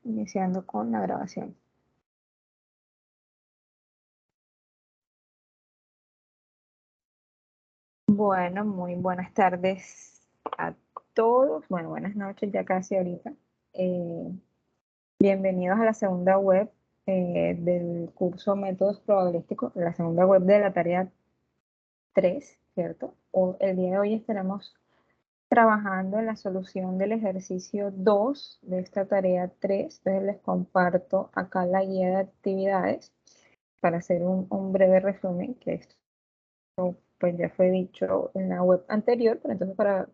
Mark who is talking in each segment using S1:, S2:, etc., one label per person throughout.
S1: iniciando con la grabación. Bueno, muy buenas tardes a todos. Bueno, buenas noches ya casi ahorita. Eh, Bienvenidos a la segunda web del curso Métodos Probabilísticos, la segunda web de la tarea 3, ¿cierto? El día de hoy estaremos trabajando en la solución del ejercicio 2 de esta tarea 3. Entonces les comparto acá la guía de actividades para hacer un breve resumen, que esto pues ya fue dicho en la web anterior, pero entonces para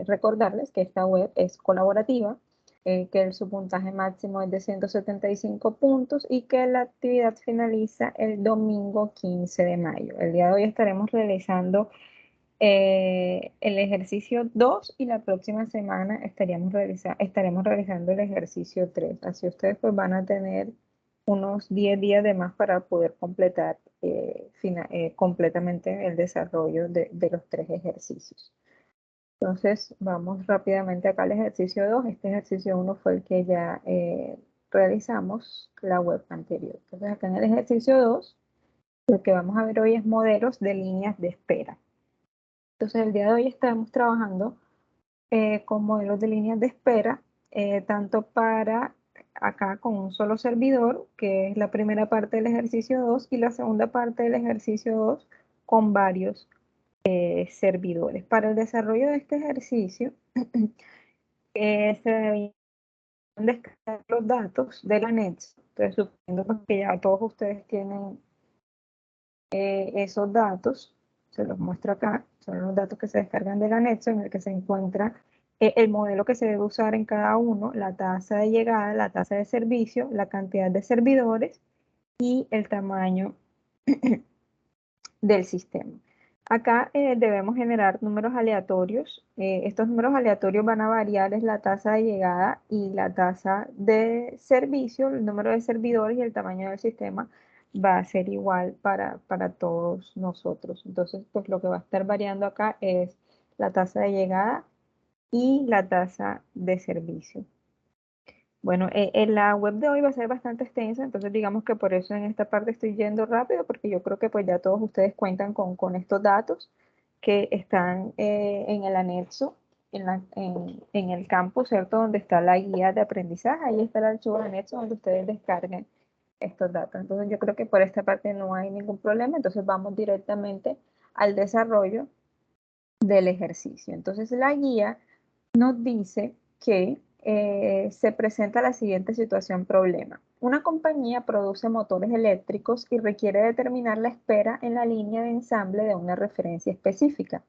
S1: recordarles que esta web es colaborativa, que su puntaje máximo es de 175 puntos y que la actividad finaliza el domingo 15 de mayo. El día de hoy estaremos realizando el ejercicio 2 y la próxima semana estaremos realizando el ejercicio 3. Así ustedes pues van a tener unos 10 días de más para poder completar completamente el desarrollo de los 3 ejercicios. Entonces vamos rápidamente acá al ejercicio 2. Este ejercicio 1 fue el que ya realizamos la web anterior. Entonces acá en el ejercicio 2 lo que vamos a ver hoy es modelos de líneas de espera. Entonces el día de hoy estamos trabajando con modelos de líneas de espera, tanto para acá con un solo servidor, que es la primera parte del ejercicio 2, y la segunda parte del ejercicio 2 con varios servidores. Para el desarrollo de este ejercicio, se deben descargar los datos del anexo. Entonces, suponiendo que ya todos ustedes tienen esos datos, se los muestro acá, son los datos que se descargan del anexo en el que se encuentra el modelo que se debe usar en cada uno, la tasa de llegada, la tasa de servicio, la cantidad de servidores y el tamaño del sistema. Acá debemos generar números aleatorios. Estos números aleatorios van a variar, es la tasa de llegada y la tasa de servicio, el número de servidores y el tamaño del sistema va a ser igual para todos nosotros. Entonces, pues lo que va a estar variando acá es la tasa de llegada y la tasa de servicio. Bueno, en la web de hoy va a ser bastante extensa, entonces digamos que por eso en esta parte estoy yendo rápido, porque yo creo que pues ya todos ustedes cuentan con estos datos que están en el anexo, en el campo, ¿cierto? Donde está la guía de aprendizaje, ahí está el archivo de anexo donde ustedes descarguen estos datos. Entonces yo creo que por esta parte no hay ningún problema, entonces vamos directamente al desarrollo del ejercicio. Entonces la guía nos dice que se presenta la siguiente situación problema. Una compañía produce motores eléctricos y requiere determinar la espera en la línea de ensamble de una referencia específica.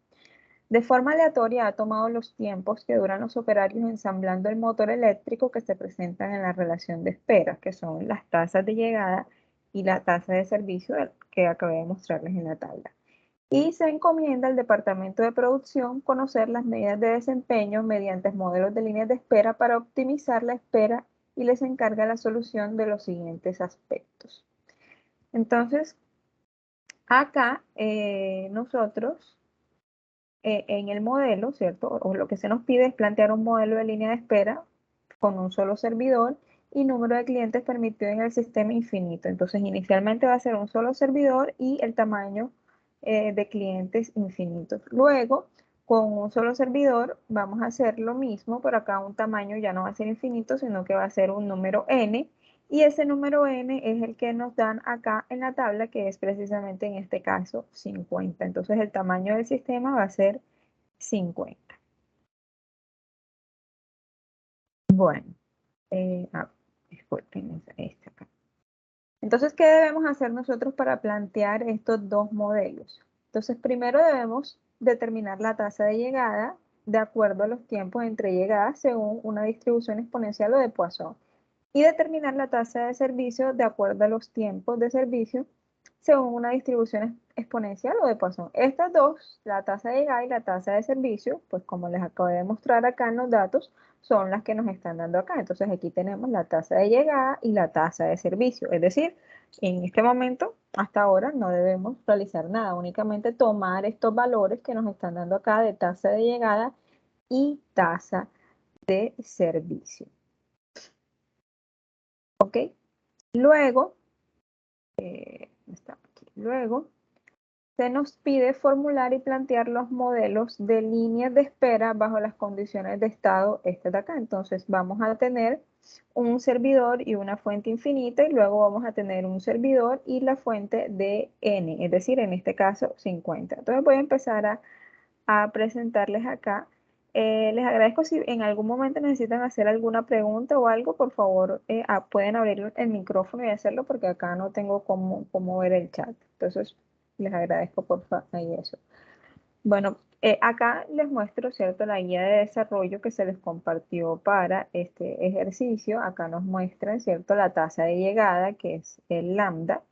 S1: De forma aleatoria ha tomado los tiempos que duran los operarios ensamblando el motor eléctrico que se presentan en la relación de espera, que son las tasas de llegada y la tasa de servicio que acabé de mostrarles en la tabla. Y se encomienda al departamento de producción conocer las medidas de desempeño mediante modelos de líneas de espera para optimizar la espera y les encarga la solución de los siguientes aspectos. Entonces, acá nosotros en el modelo, ¿cierto? O lo que se nos pide es plantear un modelo de línea de espera con un solo servidor y número de clientes permitido en el sistema infinito. Entonces, inicialmente va a ser un solo servidor y el tamaño de clientes infinitos. Luego, con un solo servidor, vamos a hacer lo mismo, pero acá un tamaño ya no va a ser infinito, sino que va a ser un número n, y ese número n es el que nos dan acá en la tabla, que es precisamente en este caso 50. Entonces, el tamaño del sistema va a ser 50. Bueno, disculpen, esta acá. Entonces, ¿qué debemos hacer nosotros para plantear estos dos modelos? Entonces, primero debemos determinar la tasa de llegada de acuerdo a los tiempos entre llegadas según una distribución exponencial o de Poisson, y determinar la tasa de servicio de acuerdo a los tiempos de servicio según una distribución exponencial o de Poisson. Estas dos, la tasa de llegada y la tasa de servicio, pues como les acabo de mostrar acá en los datos, son las que nos están dando acá. Entonces aquí tenemos la tasa de llegada y la tasa de servicio. Es decir, en este momento, hasta ahora, no debemos realizar nada, únicamente tomar estos valores que nos están dando acá de tasa de llegada y tasa de servicio. ¿Ok? Luego, está aquí. Luego, se nos pide formular y plantear los modelos de líneas de espera bajo las condiciones de estado este de acá. Entonces vamos a tener un servidor y una fuente infinita y luego vamos a tener un servidor y la fuente de n, es decir, en este caso 50. Entonces voy a empezar a presentarles acá. Les agradezco si en algún momento necesitan hacer alguna pregunta o algo, por favor, pueden abrir el micrófono y hacerlo porque acá no tengo cómo ver el chat. Entonces, les agradezco por favor y eso. Bueno, acá les muestro, ¿cierto? La guía de desarrollo que se les compartió para este ejercicio. Acá nos muestran, ¿cierto? La tasa de llegada, que es el lambda.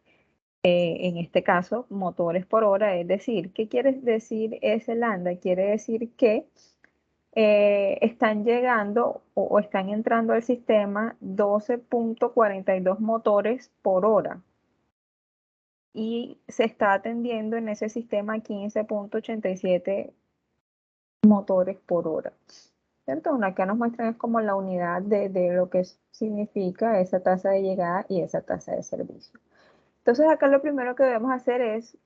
S1: En este caso, motores por hora, es decir, ¿qué quiere decir ese lambda? Quiere decir que están llegando o están entrando al sistema 12.42 motores por hora y se está atendiendo en ese sistema 15.87 motores por hora. ¿Cierto? Acá nos muestran es como la unidad de lo que significa esa tasa de llegada y esa tasa de servicio. Entonces acá lo primero que debemos hacer es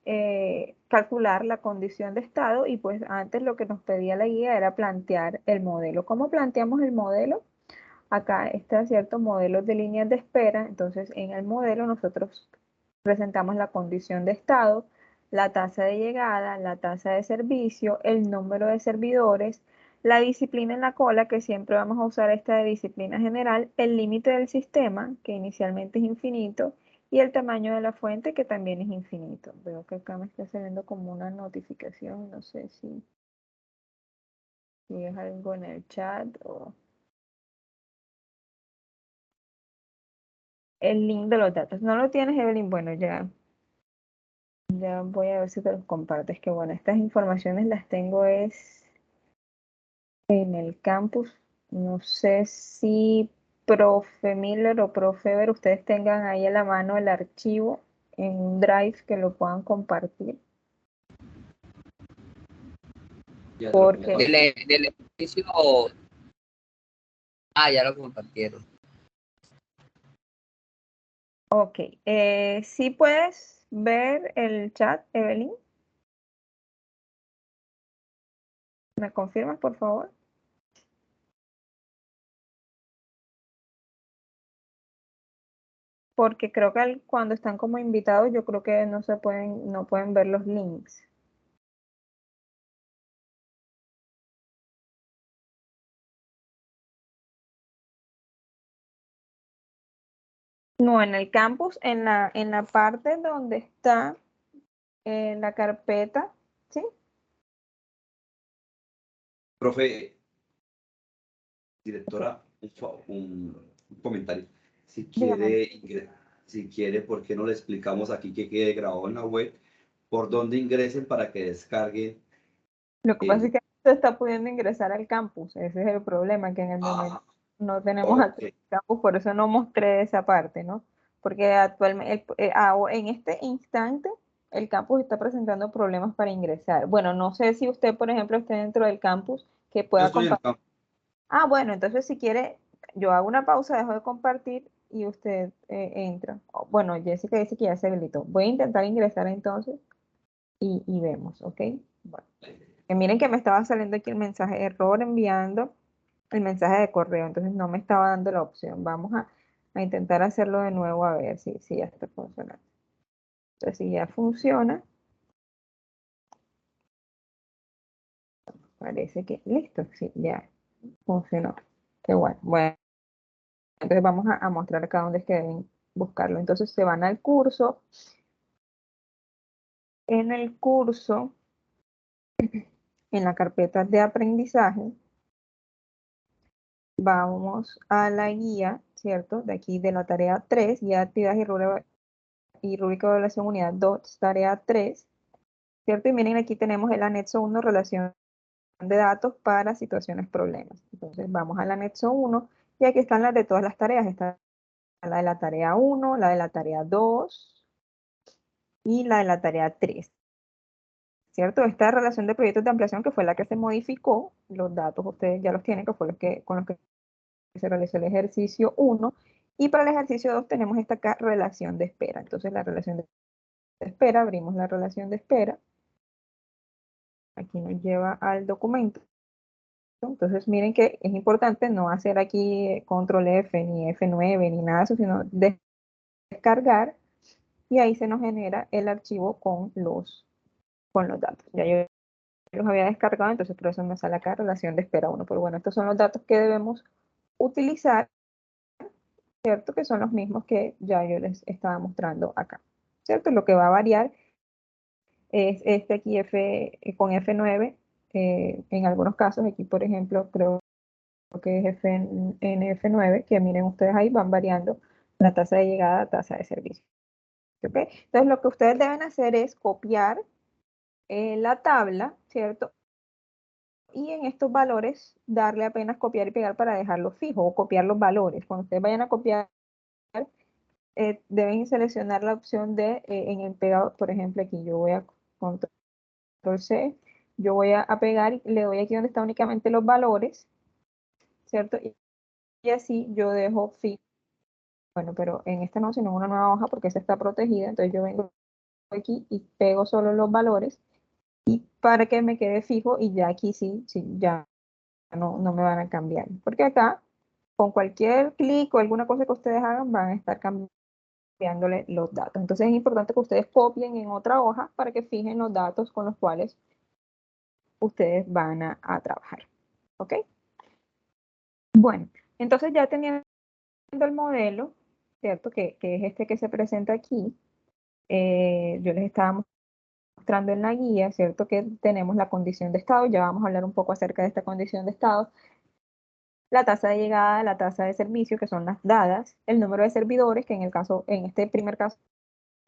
S1: calcular la condición de estado y pues antes lo que nos pedía la guía era plantear el modelo. ¿Cómo planteamos el modelo? Acá está cierto modelos de líneas de espera, entonces en el modelo nosotros presentamos la condición de estado, la tasa de llegada, la tasa de servicio, el número de servidores, la disciplina en la cola, que siempre vamos a usar esta de disciplina general, el límite del sistema, que inicialmente es infinito, y el tamaño de la fuente, que también es infinito. Veo que acá me está saliendo como una notificación, no sé si es algo en el chat o el link de los datos. ¿No lo tienes, Evelyn? Bueno, ya voy a ver si te los compartes. Que bueno, estas informaciones las tengo es en el campus. No sé si profe Miller o profe Ver, ustedes tengan ahí a la mano el archivo en un Drive que lo puedan compartir.
S2: Ya te lo
S1: Porque,
S2: comparto. Del ejercicio. Ah, ya lo compartieron.
S1: ok, si puedes ver el chat, Evelyn, ¿me confirmas, por favor? Porque creo que cuando están como invitados, yo creo que no pueden ver los links. No, en el campus, en la parte donde está la carpeta, ¿sí?
S3: Profe, directora, un comentario. Si
S1: Dígame.
S3: quiere, si quiere, ¿por qué no le explicamos aquí que quede grabado en la web por dónde ingresen para que descarguen
S1: Lo que pasa es
S3: el...
S1: que no se está pudiendo ingresar al campus. Ese es el problema, que en el momento
S3: Ah,
S1: no tenemos
S3: ok.
S1: acceso al campus, por eso no mostré esa parte, ¿no? Porque actualmente, en este instante, el campus está presentando problemas para ingresar. Bueno, no sé si usted, por ejemplo, esté dentro del campus, que
S3: Yo
S1: pueda
S3: estoy en el
S1: compartir.
S3: campo.
S1: Ah, bueno, entonces si quiere, yo hago una pausa, dejo de compartir y usted entra. Oh, bueno, Jessica dice que ya se habilitó. Voy a intentar ingresar entonces y vemos, ¿ok? Bueno, que miren que me estaba saliendo aquí el mensaje error enviando el mensaje de correo, entonces no me estaba dando la opción. Vamos a intentar hacerlo de nuevo a ver si ya está funcionando. Entonces, si ya funciona, parece que listo, sí, ya funcionó. Qué bueno. Bueno. Entonces vamos a mostrar acá dónde es que deben buscarlo. Entonces se van al curso. En el curso, en la carpeta de aprendizaje, vamos a la guía, ¿cierto? De aquí de la tarea 3, guía de actividades y rúbrica de evaluación unidad 2, tarea 3, ¿cierto? Y miren, aquí tenemos el anexo 1, relación de datos para situaciones problemas. Entonces vamos al anexo 1 y aquí están las de todas las tareas. Está la de la tarea 1, la de la tarea 2 y la de la tarea 3. ¿Cierto? Esta relación de proyectos de ampliación que fue la que se modificó, los datos ustedes ya los tienen, que fue con los que se realizó el ejercicio 1, Y para el ejercicio 2 tenemos esta acá, relación de espera. Entonces la relación de espera, abrimos la relación de espera. Aquí nos lleva al documento. Entonces miren que es importante no hacer aquí control F, ni F9, ni nada de eso, sino descargar. Y ahí se nos genera el archivo con los datos. Ya yo los había descargado, entonces por eso me sale acá relación de espera 1. Pero bueno, estos son los datos que debemos utilizar, ¿cierto? Que son los mismos que ya yo les estaba mostrando acá, ¿cierto? Lo que va a variar es este aquí con F9, en algunos casos, aquí por ejemplo, creo que es F9, que miren ustedes ahí van variando la tasa de llegada, tasa de servicio. ¿Ok? Entonces lo que ustedes deben hacer es copiar la tabla, ¿cierto? Y en estos valores darle apenas copiar y pegar para dejarlo fijo o copiar los valores. Cuando ustedes vayan a copiar, deben seleccionar la opción de en el pegado, por ejemplo, aquí yo voy a control C, yo voy a pegar y le doy aquí donde están únicamente los valores, ¿cierto? Y así yo dejo fijo. Bueno, pero en esta no, sino en una nueva hoja porque esta está protegida, entonces yo vengo aquí y pego solo los valores y para que me quede fijo y ya aquí sí, ya no me van a cambiar. Porque acá, con cualquier clic o alguna cosa que ustedes hagan, van a estar cambiándole los datos. Entonces es importante que ustedes copien en otra hoja para que fijen los datos con los cuales ustedes van a trabajar. ¿Ok? Bueno, entonces ya teniendo el modelo, ¿cierto? Que es este que se presenta aquí, yo les estaba mostrando en la guía, ¿cierto? Que tenemos la condición de estado, ya vamos a hablar un poco acerca de esta condición de estado, la tasa de llegada, la tasa de servicio, que son las dadas, el número de servidores, que en este primer caso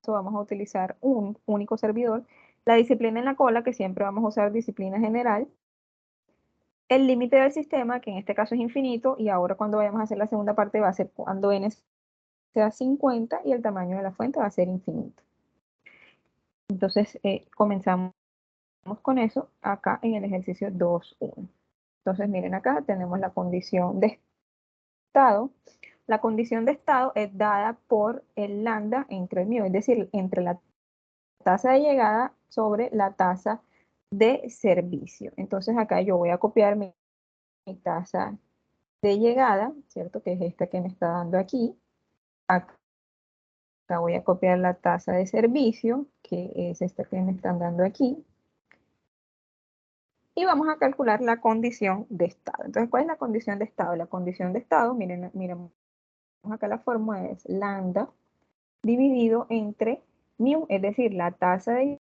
S1: vamos a utilizar un único servidor, la disciplina en la cola, que siempre vamos a usar disciplina general, el límite del sistema, que en este caso es infinito, y ahora cuando vayamos a hacer la segunda parte va a ser cuando n sea 50 y el tamaño de la fuente va a ser infinito. Entonces comenzamos con eso acá en el ejercicio 2.1. Entonces miren acá tenemos la condición de estado. La condición de estado es dada por el lambda entre el mío, es decir, entre la tasa de llegada sobre la tasa de servicio. Entonces acá yo voy a copiar mi tasa de llegada, ¿cierto? Que es esta que me está dando aquí. Acá voy a copiar la tasa de servicio, que es esta que me están dando aquí. Y vamos a calcular la condición de estado. Entonces, ¿cuál es la condición de estado? La condición de estado, miren acá la fórmula es lambda dividido entre mu, es decir, la tasa de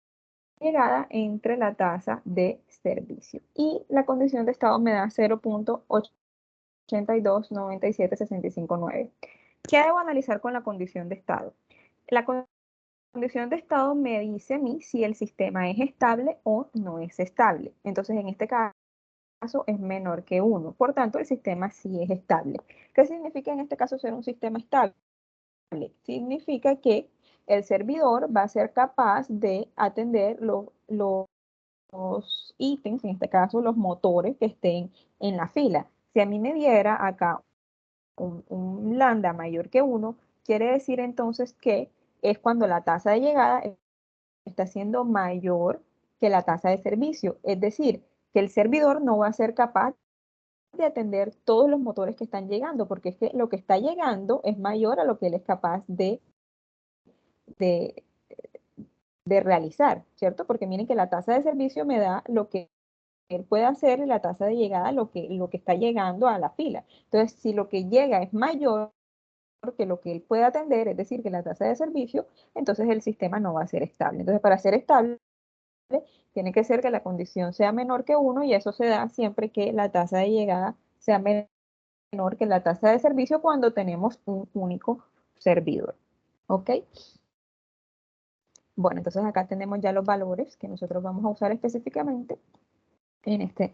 S1: llegada entre la tasa de servicio. Y la condición de estado me da 0.829765.9. ¿Qué debo analizar con la condición de estado? La condición de estado me dice a mí si el sistema es estable o no es estable. Entonces, en este caso es menor que 1. Por tanto, el sistema sí es estable. ¿Qué significa en este caso ser un sistema estable? Significa que el servidor va a ser capaz de atender los ítems, en este caso los motores que estén en la fila. Si a mí me diera acá un lambda mayor que 1, quiere decir entonces que es cuando la tasa de llegada está siendo mayor que la tasa de servicio. Es decir, que el servidor no va a ser capaz de atender todos los motores que están llegando, porque es que lo que está llegando es mayor a lo que él es capaz de, de realizar, ¿cierto? Porque miren que la tasa de servicio me da lo que él puede hacer y la tasa de llegada lo que está llegando a la fila. Entonces, si lo que llega es mayor que lo que él puede atender, es decir, que la tasa de servicio, entonces el sistema no va a ser estable. Entonces, para ser estable, tiene que ser que la condición sea menor que 1 y eso se da siempre que la tasa de llegada sea menor que la tasa de servicio cuando tenemos un único servidor. ¿Ok? Bueno, entonces acá tenemos ya los valores que nosotros vamos a usar específicamente en este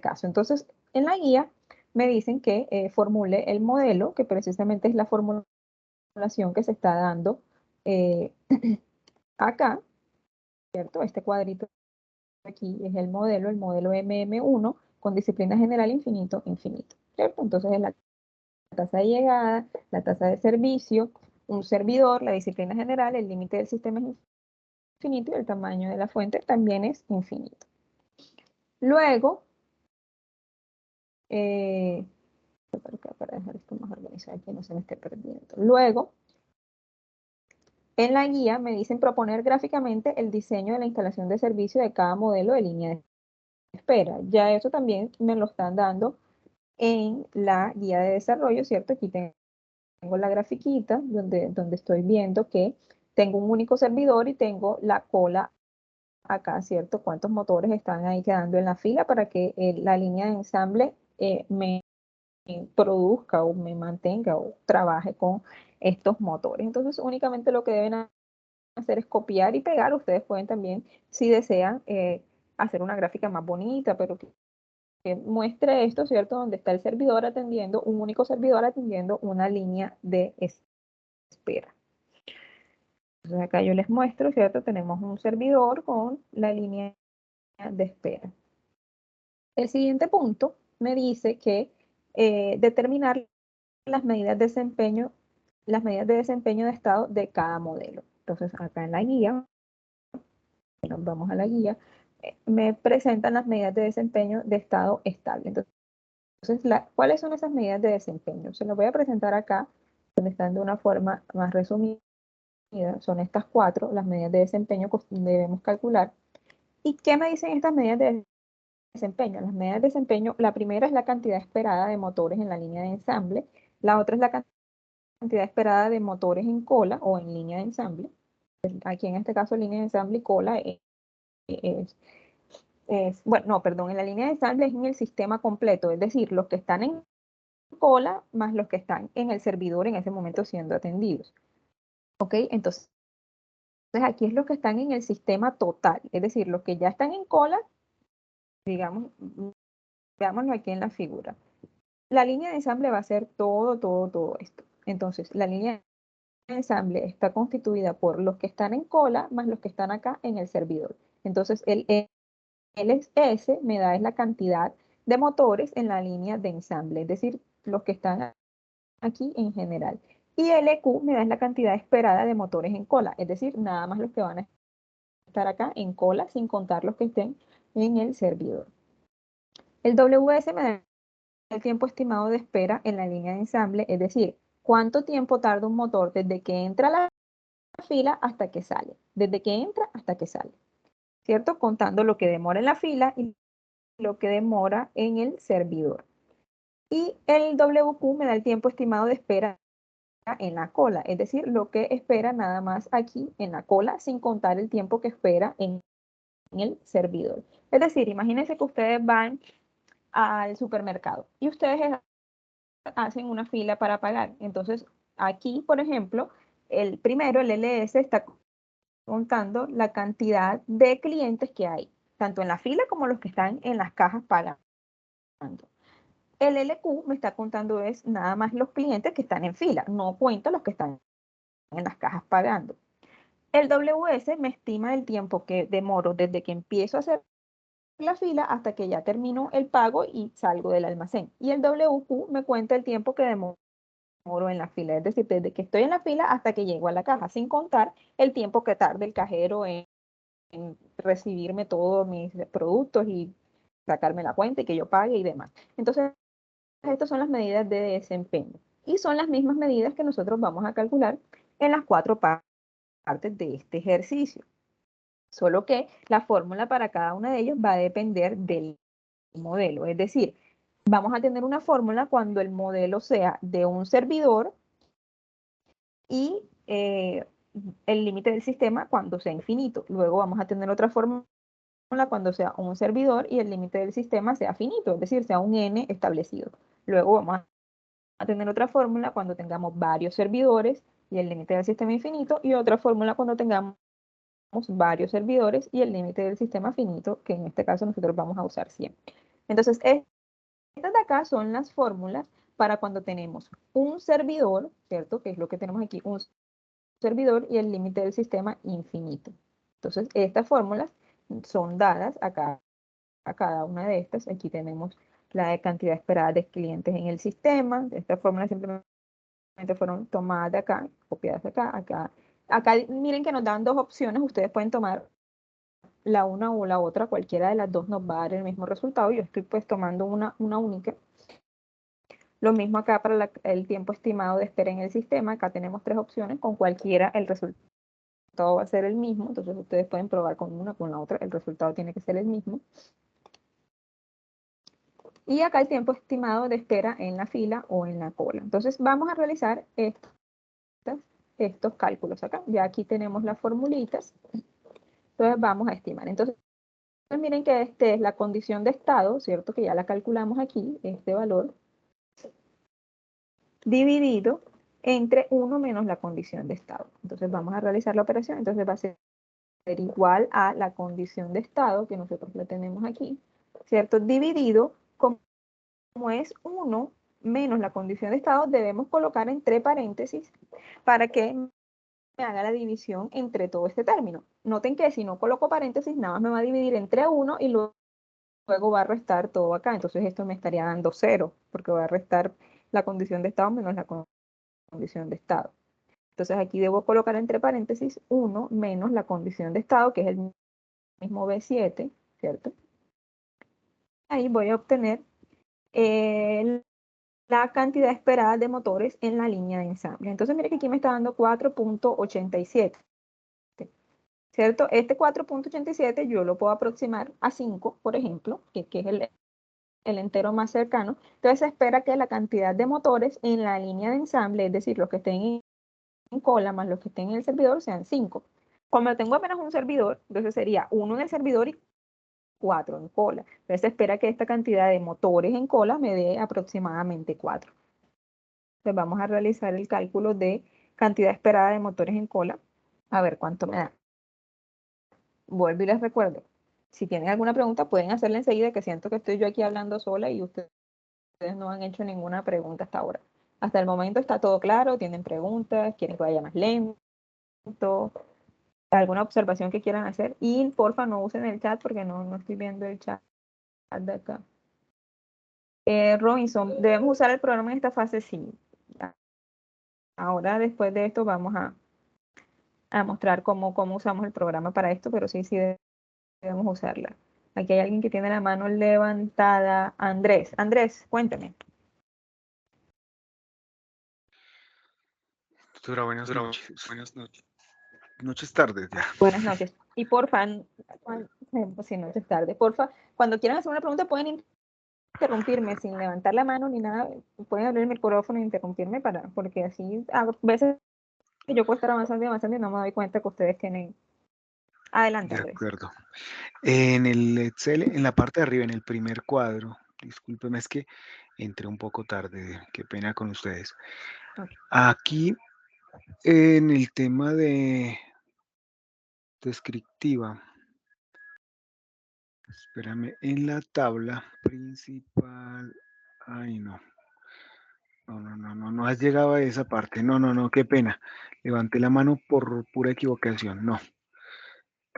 S1: caso. Entonces, en la guía me dicen que formule el modelo, que precisamente es la formulación que se está dando eh, acá, ¿cierto? Este cuadrito aquí es el modelo MM1 con disciplina general infinito, infinito, ¿cierto? Entonces es la tasa de llegada, la tasa de servicio, un servidor, la disciplina general, el límite del sistema es infinito y el tamaño de la fuente también es infinito. Luego, para dejar esto más organizado, que no se me esté perdiendo. Luego, en la guía me dicen proponer gráficamente el diseño de la instalación de servicio de cada modelo de línea de espera. Ya eso también me lo están dando en la guía de desarrollo, ¿cierto? Aquí tengo la grafiquita donde estoy viendo que tengo un único servidor y tengo la cola acá, ¿cierto? Cuántos motores están ahí quedando en la fila para que la línea de ensamble me produzca o me mantenga o trabaje con estos motores. Entonces, únicamente lo que deben hacer es copiar y pegar. Ustedes pueden también, si desean, hacer una gráfica más bonita, pero que muestre esto, ¿cierto? Donde está el servidor atendiendo, un único servidor atendiendo una línea de espera. Entonces acá yo les muestro, ¿cierto? Tenemos un servidor con la línea de espera. El siguiente punto me dice que determinar las medidas de desempeño de estado de cada modelo. Entonces acá en la guía, nos vamos a la guía, me presentan las medidas de desempeño de estado estable. Entonces, ¿cuáles son esas medidas de desempeño? Se las voy a presentar acá, donde están de una forma más resumida. Son estas 4, las medidas de desempeño que debemos calcular. ¿Y qué me dicen estas medidas de desempeño? Las medidas de desempeño, la primera es la cantidad esperada de motores en la línea de ensamble, la otra es la cantidad esperada de motores en cola o en línea de ensamble. Aquí en este caso línea de ensamble y cola bueno, no, perdón, en la línea de ensamble es en el sistema completo, es decir, los que están en cola más los que están en el servidor en ese momento siendo atendidos. ¿Ok? Entonces aquí es los que están en el sistema total, es decir, los que ya están en cola, digamos, veámoslo aquí en la figura. La línea de ensamble va a ser todo esto. Entonces, la línea de ensamble está constituida por los que están en cola más los que están acá en el servidor. Entonces, el LS me da es la cantidad de motores en la línea de ensamble, es decir, los que están aquí en general. Y LQ me da la cantidad esperada de motores en cola, es decir, nada más los que van a estar acá en cola, sin contar los que estén en el servidor. El WS me da el tiempo estimado de espera en la línea de ensamble, es decir, cuánto tiempo tarda un motor desde que entra a la fila hasta que sale, desde que entra hasta que sale, ¿cierto? Contando lo que demora en la fila y lo que demora en el servidor. Y el WQ me da el tiempo estimado de espera en la cola, es decir, lo que espera nada más aquí en la cola, sin contar el tiempo que espera en el servidor. Es decir, imagínense que ustedes van al supermercado y ustedes hacen una fila para pagar. Entonces, aquí, por ejemplo, el primero, el LS, está contando la cantidad de clientes que hay, tanto en la fila como los que están en las cajas pagando. El LQ me está contando es nada más los clientes que están en fila, no cuenta los que están en las cajas pagando. El WS me estima el tiempo que demoro desde que empiezo a hacer la fila hasta que ya termino el pago y salgo del almacén. Y el WQ me cuenta el tiempo que demoro en la fila, es decir, desde que estoy en la fila hasta que llego a la caja, sin contar el tiempo que tarde el cajero en recibirme todos mis productos y sacarme la cuenta y que yo pague y demás. Entonces, estas son las medidas de desempeño y son las mismas medidas que nosotros vamos a calcular en las 4 partes de este ejercicio. Solo que la fórmula para cada una de ellos va a depender del modelo. Es decir, vamos a tener una fórmula cuando el modelo sea de un servidor y el límite del sistema cuando sea infinito. Luego vamos a tener otra fórmula cuando sea un servidor y el límite del sistema sea finito, es decir, sea un n establecido. Luego vamos a tener otra fórmula cuando tengamos varios servidores y el límite del sistema infinito, y otra fórmula cuando tengamos varios servidores y el límite del sistema finito, que en este caso nosotros vamos a usar 100. Entonces, estas de acá son las fórmulas para cuando tenemos un servidor, ¿cierto? Que es lo que tenemos aquí, un servidor y el límite del sistema infinito. Entonces, estas fórmulas son dadas acá a cada una de estas. Aquí tenemos la cantidad esperada de clientes en el sistema. Estas fórmulas simplemente fueron tomadas de acá, copiadas de acá, acá. Acá miren que nos dan dos opciones, ustedes pueden tomar la una o la otra, cualquiera de las dos nos va a dar el mismo resultado. Yo estoy pues tomando una única. Lo mismo acá para el tiempo estimado de espera en el sistema. Acá tenemos tres opciones, con cualquiera el resultado va a ser el mismo. Entonces ustedes pueden probar con una, con la otra, el resultado tiene que ser el mismo. Y acá el tiempo estimado de espera en la fila o en la cola. Entonces vamos a realizar estos cálculos acá. Ya aquí tenemos las formulitas. Entonces vamos a estimar. Entonces miren que este es la condición de estado, ¿cierto? Que ya la calculamos aquí, este valor, dividido entre 1 menos la condición de estado. Entonces vamos a realizar la operación. Entonces va a ser igual a la condición de estado, que nosotros la tenemos aquí, ¿cierto? Dividido, como es 1 menos la condición de estado, debemos colocar entre paréntesis para que me haga la división entre todo este término. Noten que si no coloco paréntesis, nada más me va a dividir entre 1 y luego va a restar todo acá. Entonces esto me estaría dando 0, porque va a restar la condición de estado menos la condición de estado. Entonces aquí debo colocar entre paréntesis 1 menos la condición de estado, que es el mismo B7, ¿cierto? Ahí voy a obtener la cantidad esperada de motores en la línea de ensamble. Entonces mire que aquí me está dando 4.87, ¿cierto? Este 4.87 yo lo puedo aproximar a 5, por ejemplo, que es el entero más cercano. Entonces se espera que la cantidad de motores en la línea de ensamble, es decir, los que estén en cola más los que estén en el servidor, sean 5. Como tengo apenas un servidor, entonces sería 1 en el servidor y 4 en cola. Entonces se espera que esta cantidad de motores en cola me dé aproximadamente 4. Entonces vamos a realizar el cálculo de cantidad esperada de motores en cola. A ver cuánto me da. Vuelvo y les recuerdo. Si tienen alguna pregunta, pueden hacerla enseguida, que siento que estoy yo aquí hablando sola y ustedes no han hecho ninguna pregunta hasta ahora. Hasta el momento está todo claro, tienen preguntas, quieren que vaya más lento, alguna observación que quieran hacer. Y porfa, no usen el chat porque no estoy viendo el chat de acá. Robinson, ¿debemos usar el programa en esta fase? Sí. Ahora, después de esto, vamos a mostrar cómo usamos el programa para esto, pero sí debemos usarla. Aquí hay alguien que tiene la mano levantada. Andrés, cuéntame.
S4: Doctora, buenas noches. Buenas noches. Noches tardes ya.
S1: Buenas noches. Y porfa, si no es tarde, porfa, cuando quieran hacer una pregunta pueden interrumpirme sin levantar la mano ni nada. Pueden abrir el micrófono e interrumpirme porque así a veces yo puedo estar avanzando y no me doy cuenta que ustedes tienen. Adelante,
S4: De
S1: Andrés.
S4: acuerdo. En el Excel, en la parte de arriba, en el primer cuadro, discúlpeme, es que entré un poco tarde, qué pena con ustedes.
S1: Okay.
S4: Aquí, en el tema de descriptiva, espérame, en la tabla principal, ay no. No has llegado a esa parte. No, qué pena. Levanté la mano por pura equivocación. No,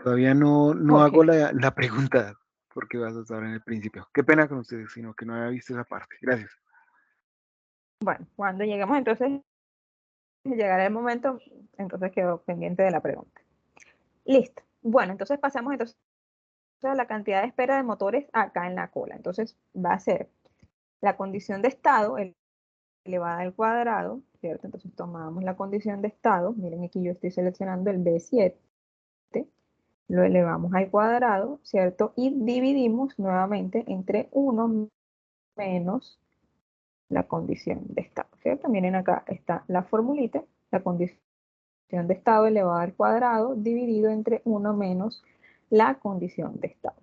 S4: todavía no hago
S1: Okay.
S4: la pregunta porque vas a estar en el principio. Qué pena con ustedes, sino que no había visto esa parte. Gracias.
S1: Bueno, cuando lleguemos entonces, llegará el momento, entonces quedo pendiente de la pregunta. Listo. Bueno, entonces pasamos entonces a la cantidad de espera de motores acá en la cola. Entonces va a ser la condición de estado elevada al cuadrado, ¿cierto? Entonces tomamos la condición de estado, miren aquí yo estoy seleccionando el B7, lo elevamos al cuadrado, ¿cierto? Y dividimos nuevamente entre 1 menos la condición de estado, ¿cierto? Miren acá está la formulita, la condición de estado elevada al cuadrado dividido entre 1 menos la condición de estado.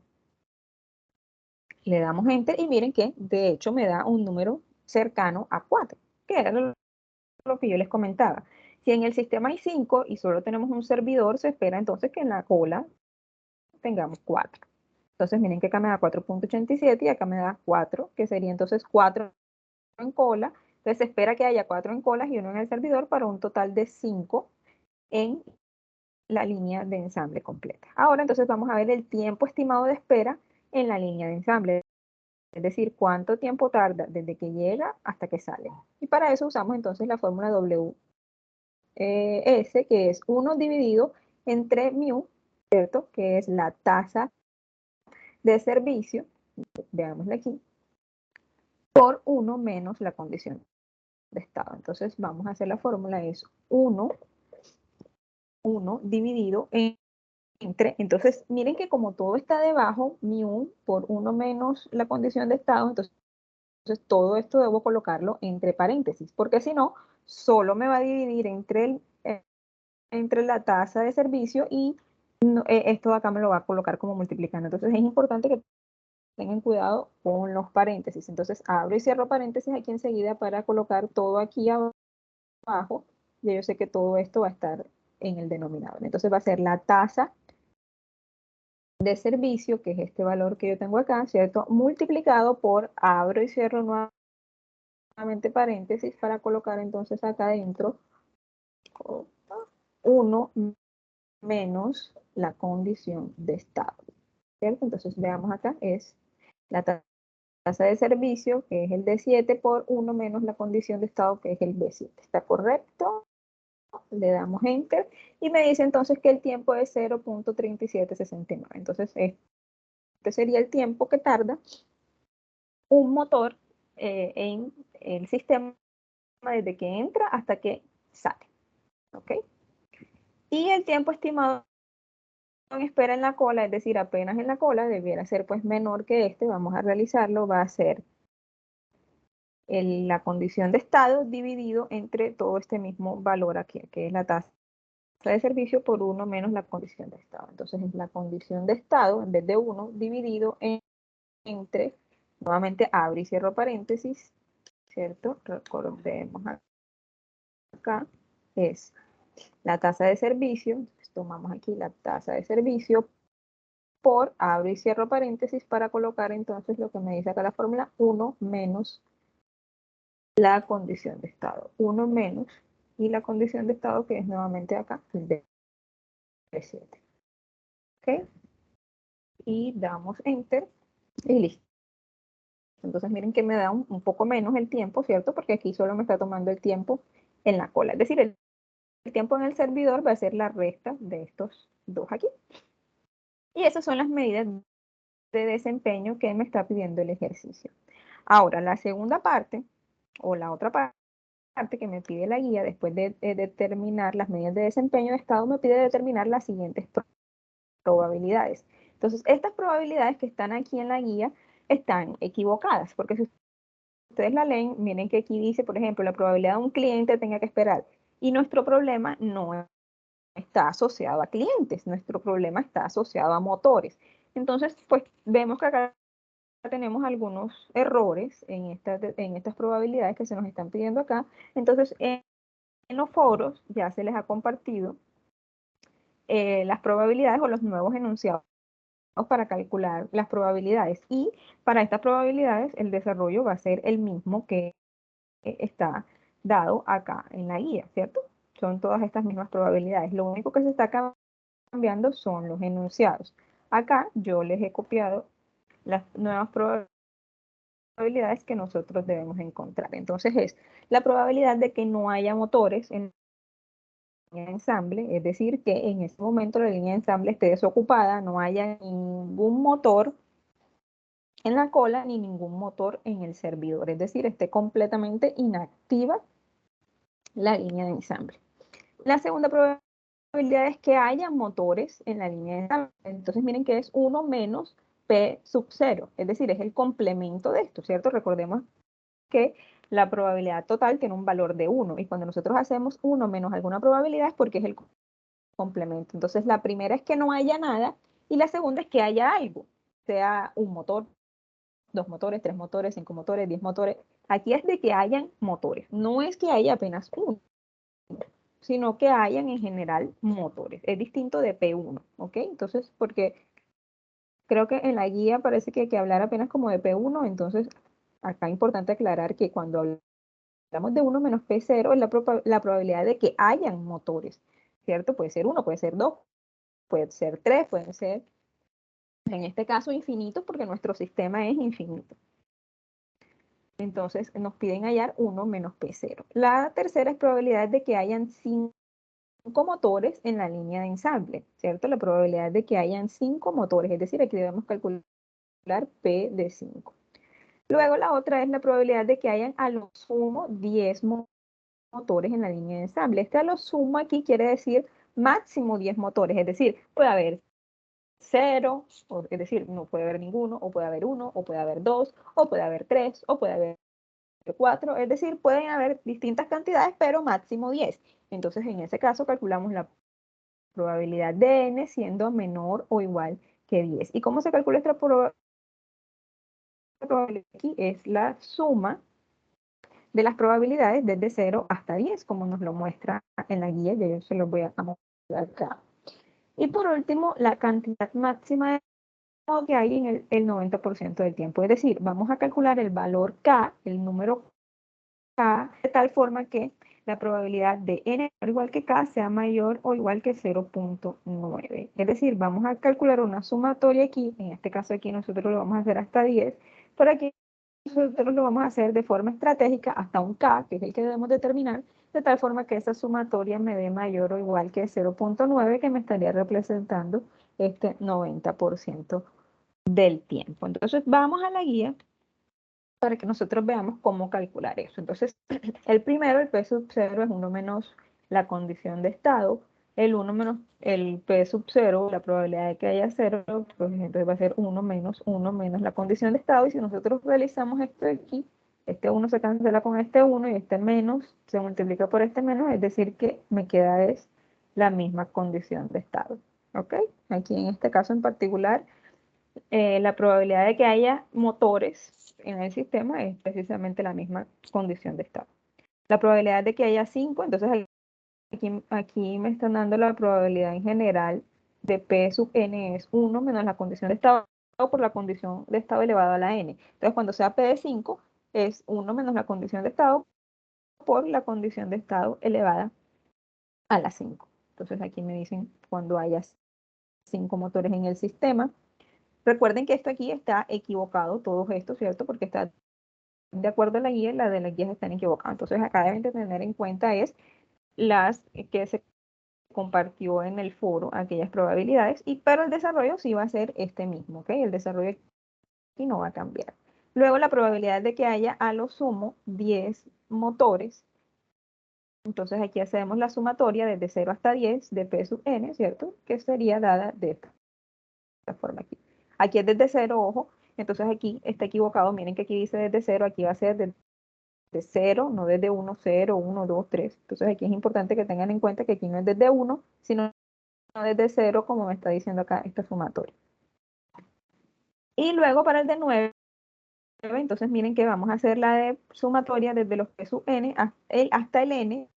S1: Le damos enter y miren que de hecho me da un número cercano a 4, que era lo que yo les comentaba. Si en el sistema hay 5 y solo tenemos un servidor, se espera entonces que en la cola tengamos 4. Entonces miren que acá me da 4.87 y acá me da 4, que sería entonces 4 en cola. Entonces se espera que haya 4 en colas y 1 en el servidor para un total de 5 en la línea de ensamble completa. Ahora entonces vamos a ver el tiempo estimado de espera en la línea de ensamble. es decir, cuánto tiempo tarda desde que llega hasta que sale. Y para eso usamos entonces la fórmula WS, que es 1 dividido entre mu, ¿cierto? Que es la tasa de servicio, veámosla aquí, por 1 menos la condición de estado. Entonces vamos a hacer la fórmula, es 1 dividido entre, entonces miren que como todo está debajo, mu por 1 menos la condición de estado, entonces todo esto debo colocarlo entre paréntesis, porque si no, solo me va a dividir entre la tasa de servicio y esto de acá me lo va a colocar como multiplicando. Entonces es importante que tengan cuidado con los paréntesis. Entonces abro y cierro paréntesis aquí enseguida para colocar todo aquí abajo. Ya yo sé que todo esto va a estar en el denominador. Entonces va a ser la tasa de servicio, que es este valor que yo tengo acá, ¿cierto? Multiplicado por, abro y cierro nuevamente paréntesis para colocar entonces acá adentro 1 menos la condición de estado, ¿cierto? Entonces veamos acá, es la tasa de servicio, que es el D7 por 1 menos la condición de estado, que es el B7. ¿Está correcto? Le damos Enter y me dice entonces que el tiempo es 0.3769. Entonces este sería el tiempo que tarda un motor en el sistema desde que entra hasta que sale. ¿Ok? Y el tiempo estimado en espera en la cola, es decir, apenas en la cola, debiera ser pues menor que este. Vamos a realizarlo, va a ser la condición de estado dividido entre todo este mismo valor aquí, que es la tasa de servicio por 1 menos la condición de estado. Entonces es la condición de estado, en vez de 1, dividido entre, nuevamente abro y cierro paréntesis, ¿cierto? Recordemos acá, es la tasa de servicio, entonces tomamos aquí la tasa de servicio por, abro y cierro paréntesis para colocar entonces lo que me dice acá la fórmula, 1 menos la condición de estado. 1 menos y la condición de estado que es nuevamente acá, el D7. ¿Ok? Y damos Enter y listo. Entonces miren que me da un poco menos el tiempo, ¿cierto? Porque aquí solo me está tomando el tiempo en la cola. Es decir, el tiempo en el servidor va a ser la resta de estos dos aquí. Y esas son las medidas de desempeño que me está pidiendo el ejercicio. Ahora, la segunda parte, o la otra parte que me pide la guía, después de determinar las medidas de desempeño de estado, me pide determinar las siguientes probabilidades. Entonces, estas probabilidades que están aquí en la guía están equivocadas, porque si ustedes la leen, miren que aquí dice, por ejemplo, la probabilidad de un cliente tenga que esperar. Y nuestro problema no está asociado a clientes, nuestro problema está asociado a motores. Entonces, pues vemos que acá tenemos algunos errores en estas probabilidades que se nos están pidiendo acá. Entonces, en los foros ya se les ha compartido las probabilidades o los nuevos enunciados para calcular las probabilidades. Y para estas probabilidades el desarrollo va a ser el mismo que está dado acá en la guía, ¿cierto? Son todas estas mismas probabilidades. Lo único que se está cambiando son los enunciados. Acá yo les he copiado las nuevas probabilidades que nosotros debemos encontrar. Entonces es la probabilidad de que no haya motores en la línea de ensamble, es decir, que en ese momento la línea de ensamble esté desocupada, no haya ningún motor en la cola ni ningún motor en el servidor, es decir, esté completamente inactiva la línea de ensamble. La segunda probabilidad es que haya motores en la línea de ensamble. Entonces miren que es 1 menos P sub 0, es decir, es el complemento de esto, ¿cierto? Recordemos que la probabilidad total tiene un valor de 1 y cuando nosotros hacemos 1 menos alguna probabilidad es porque es el complemento. Entonces la primera es que no haya nada y la segunda es que haya algo, sea un motor, 2 motores, 3 motores, 5 motores, 10 motores. Aquí es de que hayan motores, no es que haya apenas uno, sino que hayan en general motores. Es distinto de P1, ¿ok? Entonces, porque creo que en la guía parece que hay que hablar apenas como de P1, entonces acá es importante aclarar que cuando hablamos de 1 menos P0 es la probabilidad de que hayan motores, ¿cierto? Puede ser 1, puede ser 2, puede ser 3, pueden ser, en este caso, infinitos porque nuestro sistema es infinito. Entonces nos piden hallar 1 menos P0. La tercera es probabilidad de que hayan 5 motores en la línea de ensamble, ¿cierto? La probabilidad de que hayan 5 motores, es decir, aquí debemos calcular P de 5. Luego la otra es la probabilidad de que hayan a lo sumo 10 motores en la línea de ensamble. Este a lo sumo aquí quiere decir máximo 10 motores, es decir, puede haber 0, es decir, no puede haber ninguno, o puede haber 1, o puede haber 2, o puede haber 3, o puede haber 4, es decir, pueden haber distintas cantidades, pero máximo 10. Entonces, en ese caso, calculamos la probabilidad de n siendo menor o igual que 10. ¿Y cómo se calcula esta probabilidad? Aquí es la suma de las probabilidades desde 0 hasta 10, como nos lo muestra en la guía, ya yo se los voy a mostrar acá. Y por último, la cantidad máxima de que hay en el 90% del tiempo. Es decir, vamos a calcular el valor K, el número K, de tal forma que la probabilidad de n igual que K sea mayor o igual que 0.9. Es decir, vamos a calcular una sumatoria aquí, en este caso aquí nosotros lo vamos a hacer hasta 10, pero aquí nosotros lo vamos a hacer de forma estratégica hasta un K, que es el que debemos determinar, de tal forma que esa sumatoria me dé mayor o igual que 0.9, que me estaría representando este 90% del tiempo. Entonces vamos a la guía para que nosotros veamos cómo calcular eso. Entonces, el primero, el P sub 0 es 1 menos la condición de estado. El 1 menos el P sub 0, la probabilidad de que haya 0, pues entonces va a ser 1 menos la condición de estado. Y si nosotros realizamos esto de aquí, este 1 se cancela con este 1 y este menos se multiplica por este menos, es decir que me queda es la misma condición de estado. ¿Ok? Aquí en este caso en particular, la probabilidad de que haya motores en el sistema es precisamente la misma condición de estado. La probabilidad de que haya 5, entonces aquí me están dando la probabilidad en general de P sub n es 1 menos la condición de estado por la condición de estado elevado a la n. Entonces cuando sea P de 5 es 1 menos la condición de estado por la condición de estado elevada a la 5. Entonces aquí me dicen cuando haya 5 motores en el sistema. Recuerden que esto aquí está equivocado, todo esto, ¿cierto? Porque está de acuerdo a la guía, las de las guías están equivocadas. Entonces acá deben de tener en cuenta es las que se compartió en el foro, aquellas probabilidades, pero el desarrollo sí va a ser este mismo, ¿ok? El desarrollo aquí no va a cambiar. Luego la probabilidad de que haya a lo sumo 10 motores. Entonces aquí hacemos la sumatoria desde 0 hasta 10 de P sub n, ¿cierto? Que sería dada de esta forma aquí. Aquí es desde 0, ojo, entonces aquí está equivocado, miren que aquí dice desde 0, aquí va a ser desde 0, no desde 1, 0, 1, 2, 3. Entonces aquí es importante que tengan en cuenta que aquí no es desde 1, sino desde 0, como me está diciendo acá esta sumatoria. Y luego para el de 9, entonces miren que vamos a hacer la de sumatoria desde los P sub n hasta el n,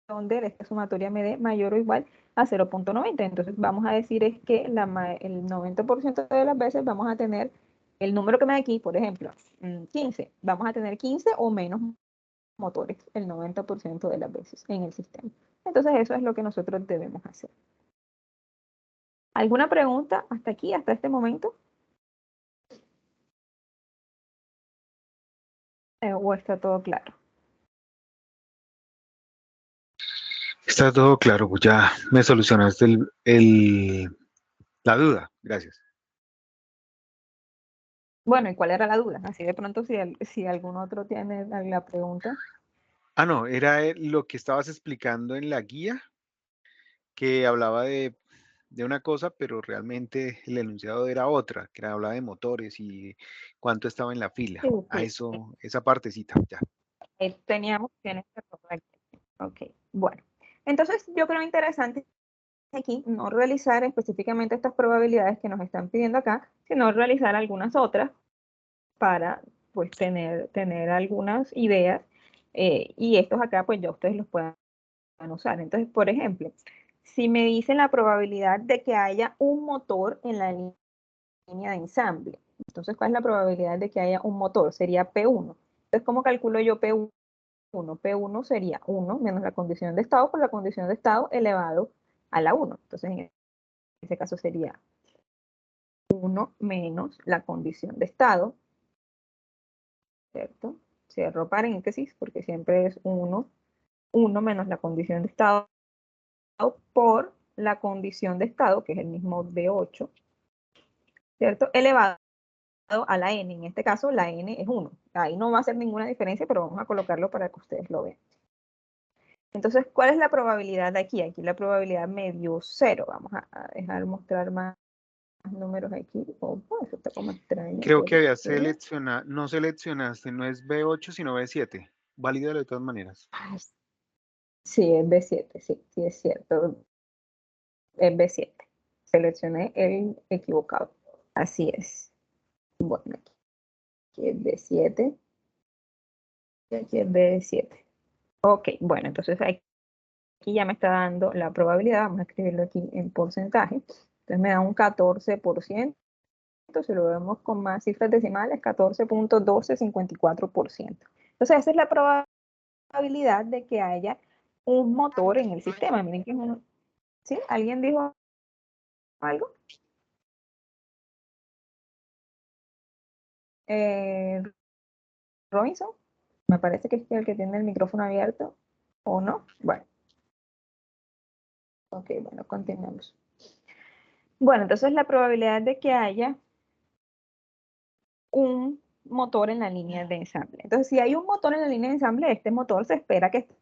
S1: donde esta sumatoria me dé mayor o igual a 0.90. Entonces vamos a decir es que el 90% de las veces vamos a tener el número que me da aquí, por ejemplo, 15. Vamos a tener 15 o menos motores el 90% de las veces en el sistema. Entonces eso es lo que nosotros debemos hacer. ¿Alguna pregunta hasta aquí, hasta este momento? ¿O está todo claro?
S4: Está todo claro, pues ya me solucionaste la duda. Gracias.
S1: Bueno, ¿y cuál era la duda? Así de pronto si algún otro tiene la pregunta.
S4: Ah, no, era lo que estabas explicando en la guía, que hablaba de una cosa, pero realmente el enunciado era otra, que hablaba de motores y cuánto estaba en la fila.
S1: Sí,
S4: A
S1: sí.
S4: eso, esa partecita, ya.
S1: Teníamos que en este aquí. Ok, bueno. Entonces yo creo interesante aquí no realizar específicamente estas probabilidades que nos están pidiendo acá, sino realizar algunas otras para pues tener algunas ideas y estos acá pues ya ustedes los puedan usar. Entonces, por ejemplo, si me dicen la probabilidad de que haya un motor en la línea de ensamble, entonces, ¿cuál es la probabilidad de que haya un motor? Sería P1. Entonces, ¿cómo calculo yo P1? P1 sería 1 menos la condición de estado por la condición de estado elevado a la 1. Entonces, en ese caso sería 1 menos la condición de estado ¿cierto? Cierro paréntesis porque siempre es 1 menos la condición de estado por la condición de estado, que es el mismo B8, ¿cierto? Elevado a la n. En este caso, la n es 1. Ahí no va a hacer ninguna diferencia, pero vamos a colocarlo para que ustedes lo vean. Entonces, ¿cuál es la probabilidad de aquí? Aquí la probabilidad me dio 0. Vamos a dejar mostrar más números aquí. Opa, eso está como extraño.
S4: Creo que había
S1: ¿Por qué?
S4: seleccionado, no seleccionaste, no es B8, sino B7. Válidalo de todas maneras.
S1: Ay, sí, es B7, sí, sí es cierto. Es B7. Seleccioné el equivocado. Así es. Bueno, aquí es B7. Y aquí es B7. Ok, bueno, entonces aquí ya me está dando la probabilidad. Vamos a escribirlo aquí en porcentaje. Entonces me da un 14%. Si lo vemos con más cifras decimales, 14.1254%. Entonces esa es la probabilidad de que haya un motor en el sistema. Miren que es un... ¿Sí? ¿Alguien dijo algo? Robinson, me parece que es el que tiene el micrófono abierto, ¿o no? Bueno. Ok, bueno, continuemos. Bueno, entonces la probabilidad de que haya un motor en la línea de ensamble. Entonces, si hay un motor en la línea de ensamble, este motor se espera que esté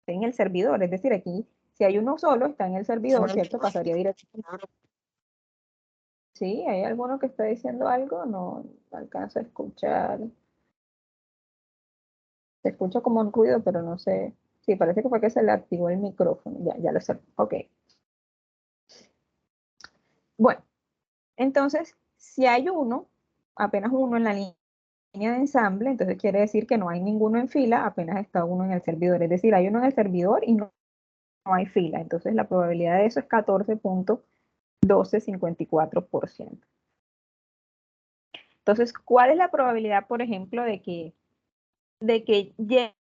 S1: en el servidor. Es decir, aquí, si hay uno solo, está en el servidor, ¿cierto? Pasaría directamente. ¿Sí? ¿Hay alguno que está diciendo algo? No alcanzo a escuchar. Se escucha como un ruido, pero no sé. Sí, parece que fue que se le activó el micrófono. Ya lo sé. Ok. Bueno, entonces, si hay uno, apenas uno en la línea de ensamble, entonces quiere decir que no hay ninguno en fila, apenas está uno en el servidor. Es decir, hay uno en el servidor y no hay fila. Entonces, la probabilidad de eso es 14.1254%. Entonces, ¿cuál es la probabilidad, por ejemplo, de que llegue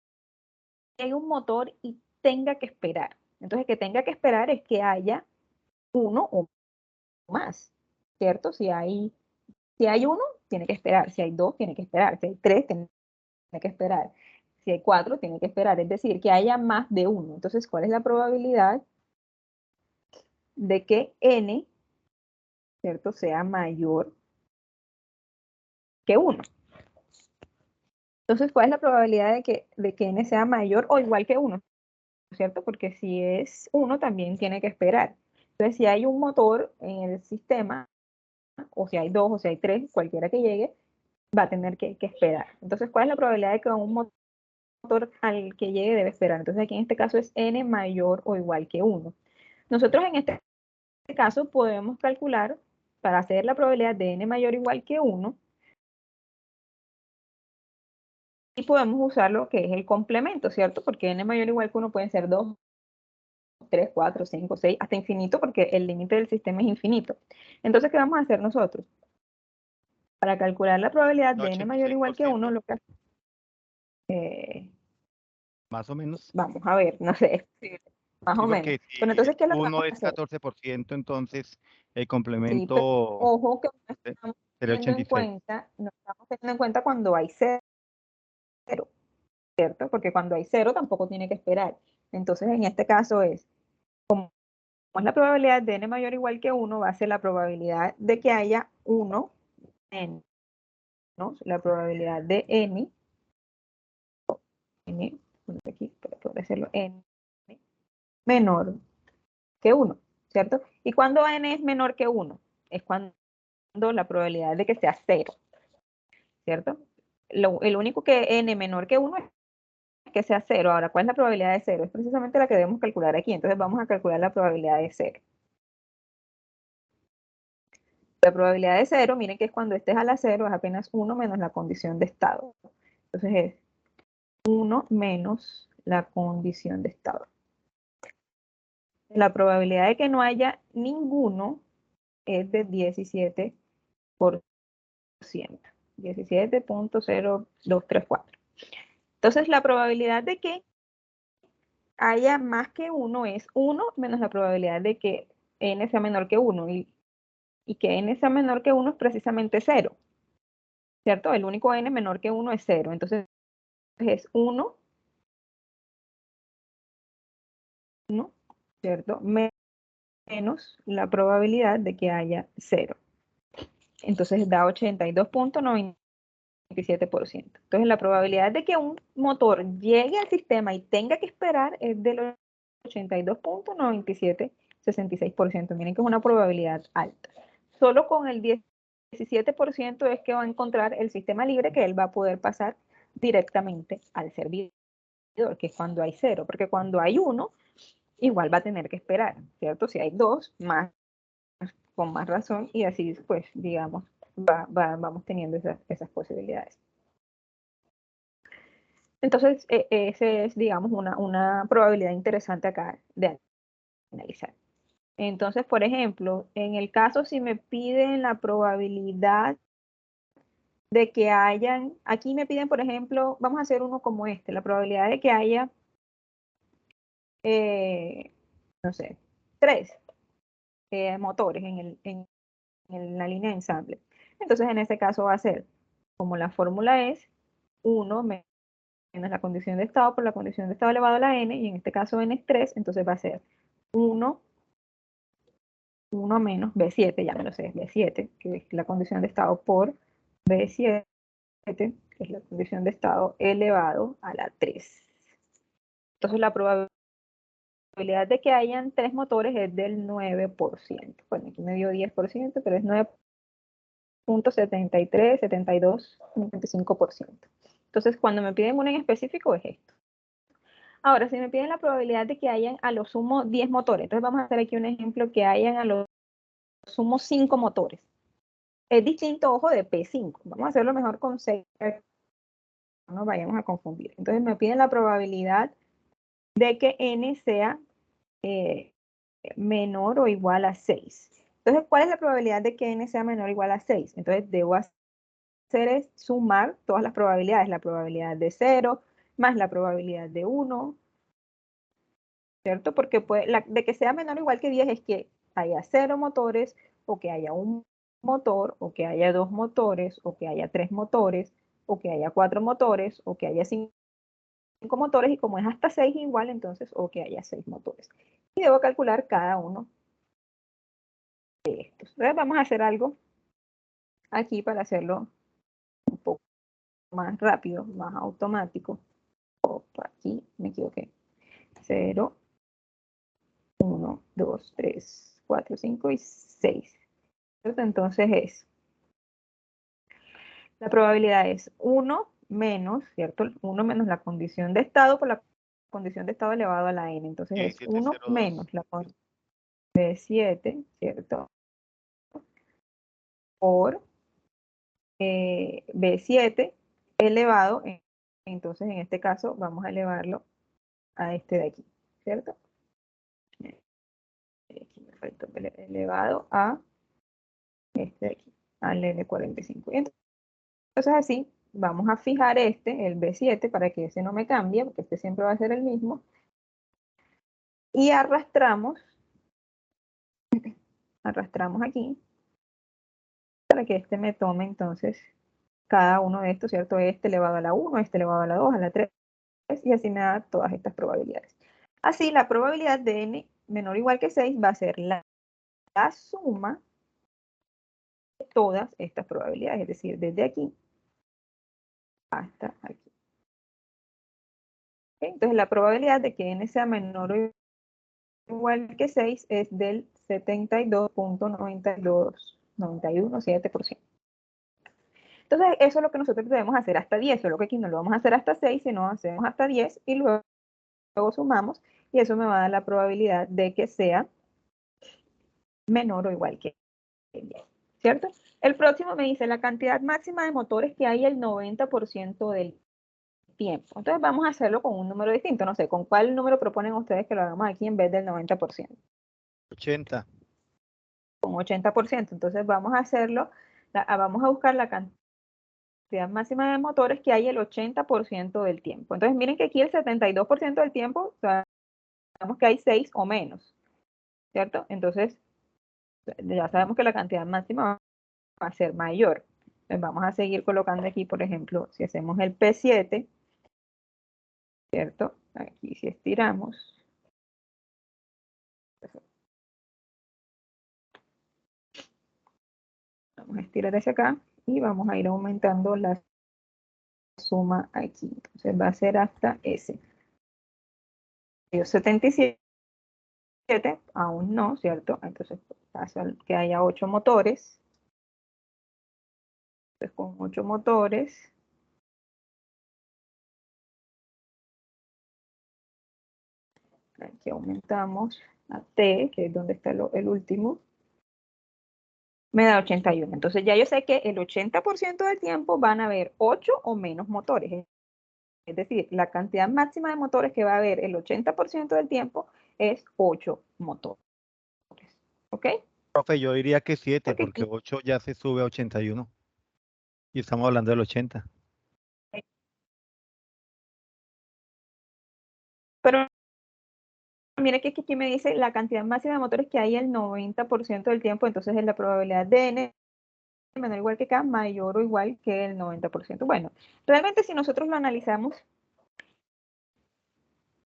S1: un motor y tenga que esperar? Entonces, que tenga que esperar es que haya uno o más, ¿cierto? Si hay uno, tiene que esperar. Si hay dos, tiene que esperar. Si hay tres, tiene que esperar. Si hay cuatro, tiene que esperar. Es decir, que haya más de uno. Entonces, ¿cuál es la probabilidad de que n, ¿cierto?, sea mayor que 1? Entonces, ¿cuál es la probabilidad de que n sea mayor o igual que 1? ¿Cierto? Porque si es 1, también tiene que esperar. Entonces, si hay un motor en el sistema, o si hay dos, o si hay tres, cualquiera que llegue, va a tener que esperar. Entonces, ¿cuál es la probabilidad de que un motor al que llegue debe esperar? Entonces, aquí en este caso es n mayor o igual que 1. Nosotros en este caso podemos calcular, para hacer la probabilidad de n mayor o igual que 1, y podemos usar lo que es el complemento, ¿cierto? Porque n mayor o igual que 1 pueden ser 2, 3, 4, 5, 6, hasta infinito, porque el límite del sistema es infinito. Entonces, ¿qué vamos a hacer nosotros? Para calcular la probabilidad de n mayor o igual que 1, lo que
S5: más o menos.
S1: vamos a ver, no sé, más o menos.
S5: Porque
S1: Pero
S5: si
S1: entonces, ¿qué es lo que vamos
S5: uno
S1: a
S5: es
S1: hacer?
S5: 14%, entonces el
S1: Sí, pero
S5: complemento
S1: ojo que no estamos
S5: sería
S1: teniendo en
S5: 86.
S1: cuenta, no estamos teniendo en cuenta cuando hay 0, ¿cierto? Porque cuando hay 0 tampoco tiene que esperar. Entonces, en este caso es, como es la probabilidad de n mayor o igual que 1, va a ser la probabilidad de que haya 1 menos la probabilidad de n, aquí, para poder hacerlo, n menor que 1, ¿cierto? ¿Y cuando n es menor que 1? Es cuando la probabilidad de que sea 0, ¿cierto? El único que n menor que 1 es que sea 0. Ahora, ¿cuál es la probabilidad de 0? Es precisamente la que debemos calcular aquí. Entonces vamos a calcular la probabilidad de 0. La probabilidad de 0, miren que es cuando estés a la 0, es apenas 1 menos la condición de estado. Entonces es 1 menos la condición de estado. La probabilidad de que no haya ninguno es de 17%. 17.0234. Entonces la probabilidad de que haya más que 1 es 1 menos la probabilidad de que n sea menor que 1. Y que n sea menor que 1 es precisamente 0. ¿cierto? El único n menor que 1 es 0. Entonces es 1, ¿cierto? Menos la probabilidad de que haya 0. Entonces da 82.97%. Entonces la probabilidad de que un motor llegue al sistema y tenga que esperar es del 82.9766%. Miren que es una probabilidad alta. Solo con el 17% es que va a encontrar el sistema libre que él va a poder pasar directamente al servidor, que es cuando hay 0, porque cuando hay 1, igual va a tener que esperar, ¿cierto? Si hay 2, más, con más razón, y así, pues, digamos, vamos teniendo esas posibilidades. Entonces, ese es, digamos, una probabilidad interesante acá de analizar. Entonces, por ejemplo, en el caso si me piden la probabilidad de que hayan, aquí me piden, por ejemplo, vamos a hacer uno como este, la probabilidad de que haya, no sé, 3 motores en la línea de ensamble. Entonces, en este caso va a ser, como la fórmula es, 1 menos la condición de estado por la condición de estado elevado a la n, y en este caso n es 3, entonces va a ser 1 menos B7, ya me lo sé, es B7, que es la condición de estado por B7, que es la condición de estado elevado a la 3. Entonces la probabilidad de que hayan 3 motores es del 9%. Bueno, aquí me dio 10%, pero es 9.73, 72, 95%. Entonces, cuando me piden uno en específico es esto. Ahora, si me piden la probabilidad de que hayan a lo sumo 10 motores, entonces vamos a hacer aquí un ejemplo que hayan a lo sumo 5 motores. Es distinto, ojo, de P5. Vamos a hacerlo mejor con 6. No nos vayamos a confundir. Entonces me piden la probabilidad de que n sea menor o igual a 6. Entonces, ¿cuál es la probabilidad de que n sea menor o igual a 6? Entonces, debo hacer es sumar todas las probabilidades. La probabilidad de 0 más la probabilidad de 1, ¿cierto? Porque de que sea menor o igual que 10 es que haya 0 motores, o que haya un motor, o que haya 2 motores, o que haya 3 motores, o que haya 4 motores, o que haya 5 motores, y como es hasta 6 igual, entonces, o que haya 6 motores. Y debo calcular cada uno de estos. Entonces vamos a hacer algo aquí para hacerlo un poco más rápido, más automático. Opa, aquí me equivoqué. 0, 1, 2, 3, 4, 5 y 6. Entonces la probabilidad es 1 menos, ¿cierto? 1 menos la condición de estado por la condición de estado elevado a la n. Entonces es 1 menos la condición de 7, ¿cierto? Por B7 elevado, entonces en este caso vamos a elevarlo a este de aquí, ¿cierto? Aquí me faltó elevado a este de aquí, al N45. Entonces así vamos a fijar este, el B7, para que ese no me cambie, porque este siempre va a ser el mismo. Y arrastramos aquí, para que este me tome entonces cada uno de estos, ¿cierto? Este elevado a la 1, este elevado a la 2, a la 3, y así me da todas estas probabilidades. Así, la probabilidad de n menor o igual que 6 va a ser la suma de todas estas probabilidades, es decir, desde aquí hasta aquí. ¿Okay? Entonces, la probabilidad de que n sea menor o igual que 6 es del 72.917%. Entonces, eso es lo que nosotros debemos hacer hasta 10, solo que aquí no lo vamos a hacer hasta 6, sino hacemos hasta 10 y luego sumamos, y eso me va a dar la probabilidad de que sea menor o igual que 10, ¿cierto? El próximo me dice la cantidad máxima de motores que hay el 90% del tiempo. Entonces vamos a hacerlo con un número distinto. No sé, ¿con cuál número proponen ustedes que lo hagamos aquí en vez del 90%?
S5: 80.
S1: Con 80%. Entonces vamos a hacerlo, vamos a buscar la cantidad máxima de motores que hay el 80% del tiempo. Entonces miren que aquí el 72% del tiempo, sabemos que hay 6 o menos, ¿cierto? Entonces ya sabemos que la cantidad máxima va a ser mayor. Entonces vamos a seguir colocando aquí, por ejemplo, si hacemos el P7, ¿cierto? Aquí si estiramos. Vamos a estirar hacia acá y vamos a ir aumentando la suma aquí. Entonces va a ser hasta S. 77, aún no, ¿cierto? Entonces pasa que haya 8 motores. Entonces con 8 motores, aquí aumentamos a T, que es donde está el último, me da 81. Entonces ya yo sé que el 80% del tiempo van a haber 8 o menos motores. Es decir, la cantidad máxima de motores que va a haber el 80% del tiempo es 8 motores. ¿Ok?
S5: Profe, yo diría que 7,
S1: Porque
S5: porque 8 ya se sube a 81. Y estamos hablando del 80.
S1: pero mire que aquí me dice la cantidad máxima de motores que hay el 90% del tiempo, entonces es la probabilidad de N menor o igual que K mayor o igual que el 90%. Bueno, realmente si nosotros lo analizamos,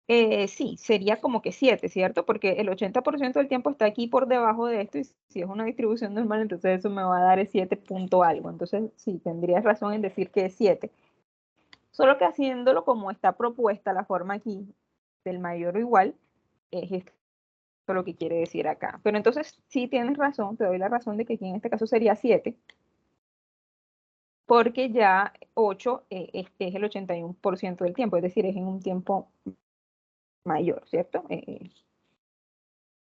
S1: sí, sería como que 7, ¿cierto? Porque el 80% del tiempo está aquí por debajo de esto y si es una distribución normal, entonces eso me va a dar el 7 punto algo. Entonces sí, tendrías razón en decir que es 7. Solo que haciéndolo como está propuesta la forma aquí del mayor o igual, es esto lo que quiere decir acá. Pero entonces sí tienes razón, te doy la razón de que aquí en este caso sería 7, porque ya 8 es el 81% del tiempo, es decir, es en un tiempo mayor, ¿cierto?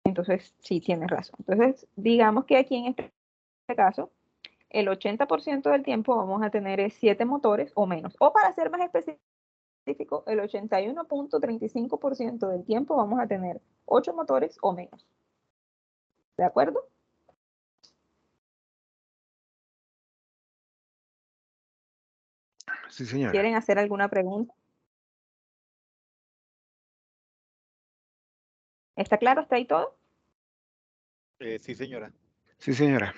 S1: Entonces sí tienes razón. Entonces digamos que aquí en este caso, el 80% del tiempo vamos a tener 7 motores o menos. O para ser más específico, el 81.35% del tiempo vamos a tener 8 motores o menos. ¿De acuerdo?
S4: Sí, señora.
S1: ¿Quieren hacer alguna pregunta? ¿Está claro? ¿Está ahí todo?
S5: Sí, señora.
S4: Sí, señora.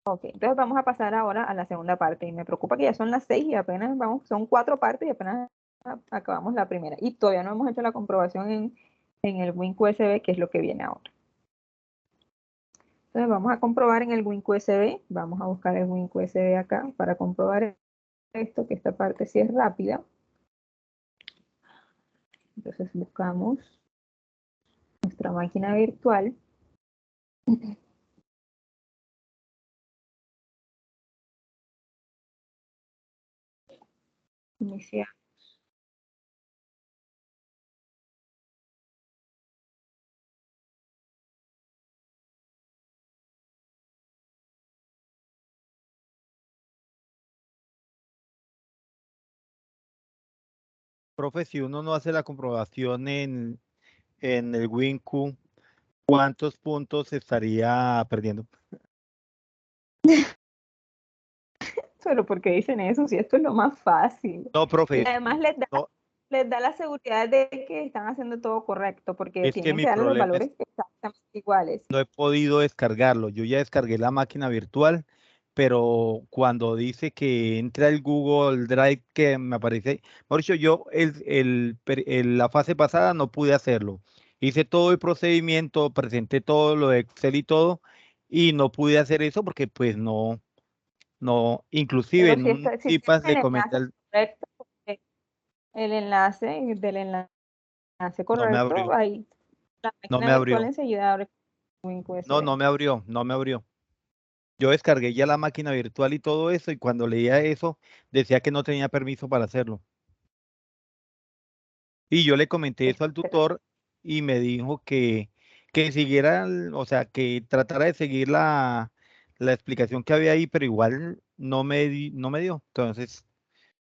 S1: Ok, entonces vamos a pasar ahora a la segunda parte. Y me preocupa que ya son las 6 y apenas vamos, son 4 partes y apenas acabamos la primera. Y todavía no hemos hecho la comprobación en el Wink USB, que es lo que viene ahora. Entonces vamos a comprobar en el Wink USB. Vamos a buscar el Wink USB acá para comprobar esto, que esta parte sí es rápida. Entonces buscamos nuestra máquina virtual. Iniciar.
S5: Profe, si uno no hace la comprobación en el WinQ, ¿cuántos puntos estaría perdiendo?
S1: Pero ¿por qué dicen eso? Si esto es lo más fácil.
S5: No, profe,
S1: Y además
S5: no,
S1: les da la seguridad de que están haciendo todo correcto, porque
S5: es que
S1: tienen
S5: mi
S1: que darle los
S5: problema es
S1: valores exactamente iguales.
S5: no he podido descargarlo. Yo ya descargué la máquina virtual, pero cuando dice que entra el Google Drive que me aparece, Mauricio, yo la fase pasada no pude hacerlo. Hice todo el procedimiento, presenté todo lo de Excel y todo, y no pude hacer eso porque pues no, inclusive
S1: Pero
S5: en un
S1: si
S5: CIPAS
S1: tienes
S5: le
S1: el
S5: comenté,
S1: enlace correcto, el enlace del enlace
S5: no me
S1: correcto,
S5: abrió,
S1: ahí la
S5: no
S1: máquina
S5: me
S1: virtual
S5: abrió,
S1: enseguida abre Wink
S5: no,
S1: USB.
S5: no me abrió. Yo descargué ya la máquina virtual y todo eso, y cuando leía eso, decía que no tenía permiso para hacerlo. Y yo le comenté eso al tutor y me dijo que siguiera, o sea, que tratara de seguir la explicación que había ahí, pero igual no me dio. Entonces,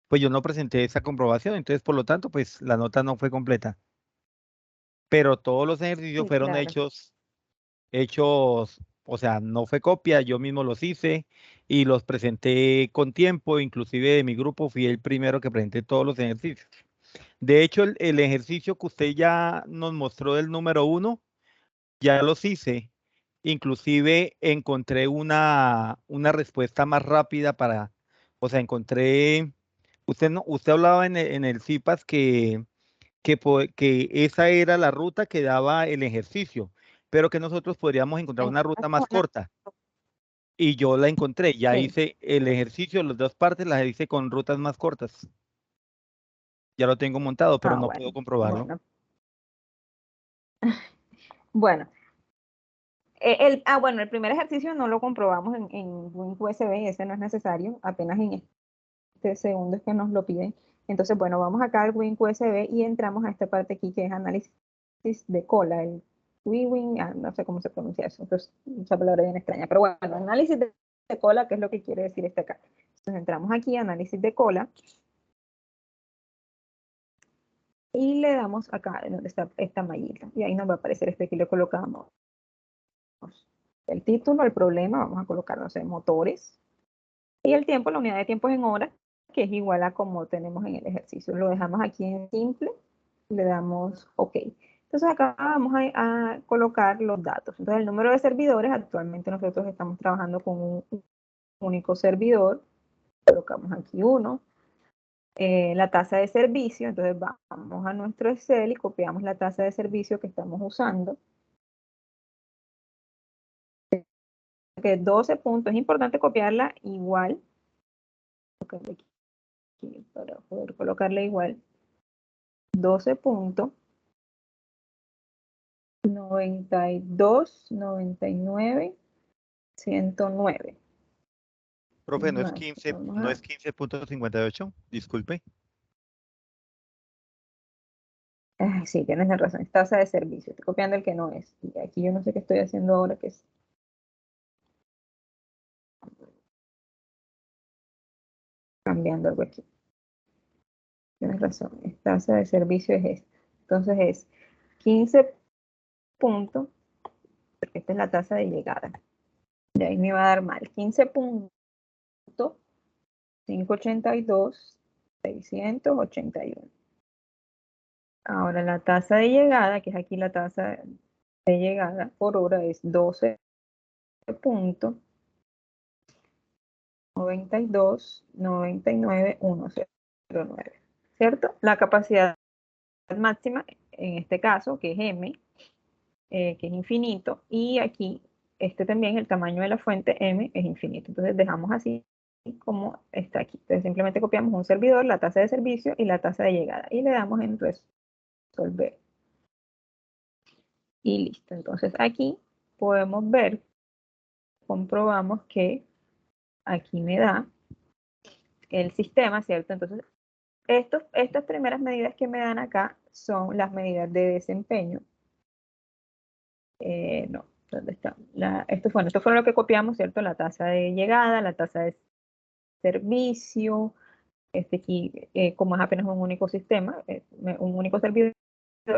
S5: pues yo no presenté esa comprobación, entonces por lo tanto, pues la nota no fue completa. Pero todos los ejercicios
S1: Sí,
S5: fueron
S1: claro.
S5: hechos, o sea, no fue copia, yo mismo los hice y los presenté con tiempo, inclusive de mi grupo fui el primero que presenté todos los ejercicios. De hecho, el ejercicio que usted ya nos mostró del número 1, ya los hice, Inclusive encontré una respuesta más rápida para, o sea, encontré, usted hablaba en el CIPAS que esa era la ruta que daba el ejercicio, pero que nosotros podríamos encontrar una ruta más corta. Y yo la encontré, ya
S1: Sí.
S5: hice el ejercicio, las dos partes las hice con rutas más cortas. Ya lo tengo montado, pero no puedo comprobarlo.
S1: Bueno, bueno, el primer ejercicio no lo comprobamos en Wink USB, ese no es necesario, apenas en este segundo es que nos lo piden. Entonces, bueno, vamos acá al Wink USB y entramos a esta parte aquí que es análisis de cola, el Wing, no sé cómo se pronuncia eso, entonces, esa palabra bien extraña, pero bueno, análisis de cola, ¿qué es lo que quiere decir este acá? Entonces entramos aquí, análisis de cola, y le damos acá, donde está esta mallita, y ahí nos va a aparecer este que le colocamos el título, el problema, vamos a colocar, no sé, motores, y el tiempo, la unidad de tiempo es en horas, que es igual a como tenemos en el ejercicio. Lo dejamos aquí en simple, le damos OK. Entonces acá vamos a colocar los datos. Entonces el número de servidores, actualmente nosotros estamos trabajando con un único servidor, colocamos aquí 1. La tasa de servicio, entonces vamos a nuestro Excel y copiamos la tasa de servicio que estamos usando. Que 12 puntos, es importante copiarla igual, aquí, para poder colocarla igual, 12.92, 99, 109.
S5: Profe, no es
S1: Más,
S5: 15,
S1: vamos
S5: no
S1: a,
S5: es 15.58, disculpe.
S1: sí, tienes la razón, es tasa de servicio, estoy copiando el que no es. Y aquí yo no sé qué estoy haciendo ahora, que es cambiando algo aquí. Tienes razón, tasa de servicio es esta. Entonces es 15 puntos, porque esta es la tasa de llegada. De ahí me va a dar mal. 15.582, 681. Ahora la tasa de llegada, que es aquí la tasa de llegada por hora, es 12.92, 99, 109. ¿Cierto? La capacidad máxima, en este caso, que es M, que es infinito, y aquí, este también, el tamaño de la fuente M es infinito. Entonces dejamos así como está aquí. Entonces simplemente copiamos un servidor, la tasa de servicio y la tasa de llegada, y le damos en resolver. Y listo. Entonces aquí podemos ver, comprobamos que aquí me da el sistema, ¿cierto? Entonces, estas primeras medidas que me dan acá son las medidas de desempeño. No, ¿dónde está? Esto fue lo que copiamos, ¿cierto? La tasa de llegada, la tasa de servicio, aquí, como es apenas un único sistema, un único servidor,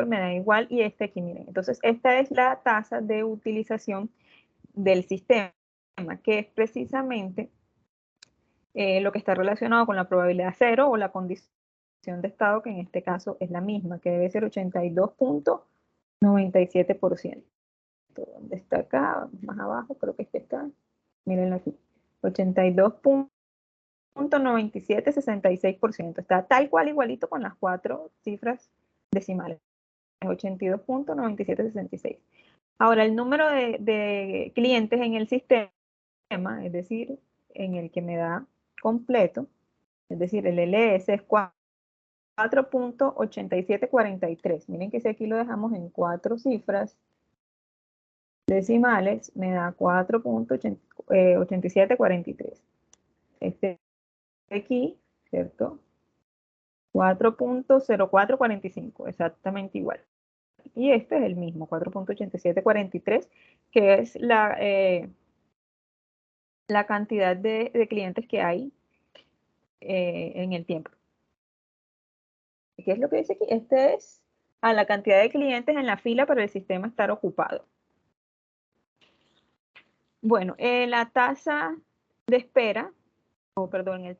S1: me da igual, y este aquí, miren. Entonces, esta es la tasa de utilización del sistema, que es precisamente lo que está relacionado con la probabilidad cero o la condición de estado, que en este caso es la misma, que debe ser 82.97%. ¿Dónde está acá? Más abajo, creo que está. Mírenlo aquí. 82.9766%. Está tal cual igualito con las 4 cifras decimales. 82.9766. Ahora, el número de clientes en el sistema, es decir, en el que me da completo, es decir, el LS es 4.8743. Miren que si aquí lo dejamos en 4 cifras decimales, me da 4.8743. Este de aquí, ¿cierto? 4.0445, exactamente igual. Y este es el mismo, 4.8743, que es la cantidad de clientes que hay en el tiempo. ¿Qué es lo que dice aquí? Este es a la cantidad de clientes en la fila para el sistema estar ocupado. Bueno, la tasa de espera, o perdón, el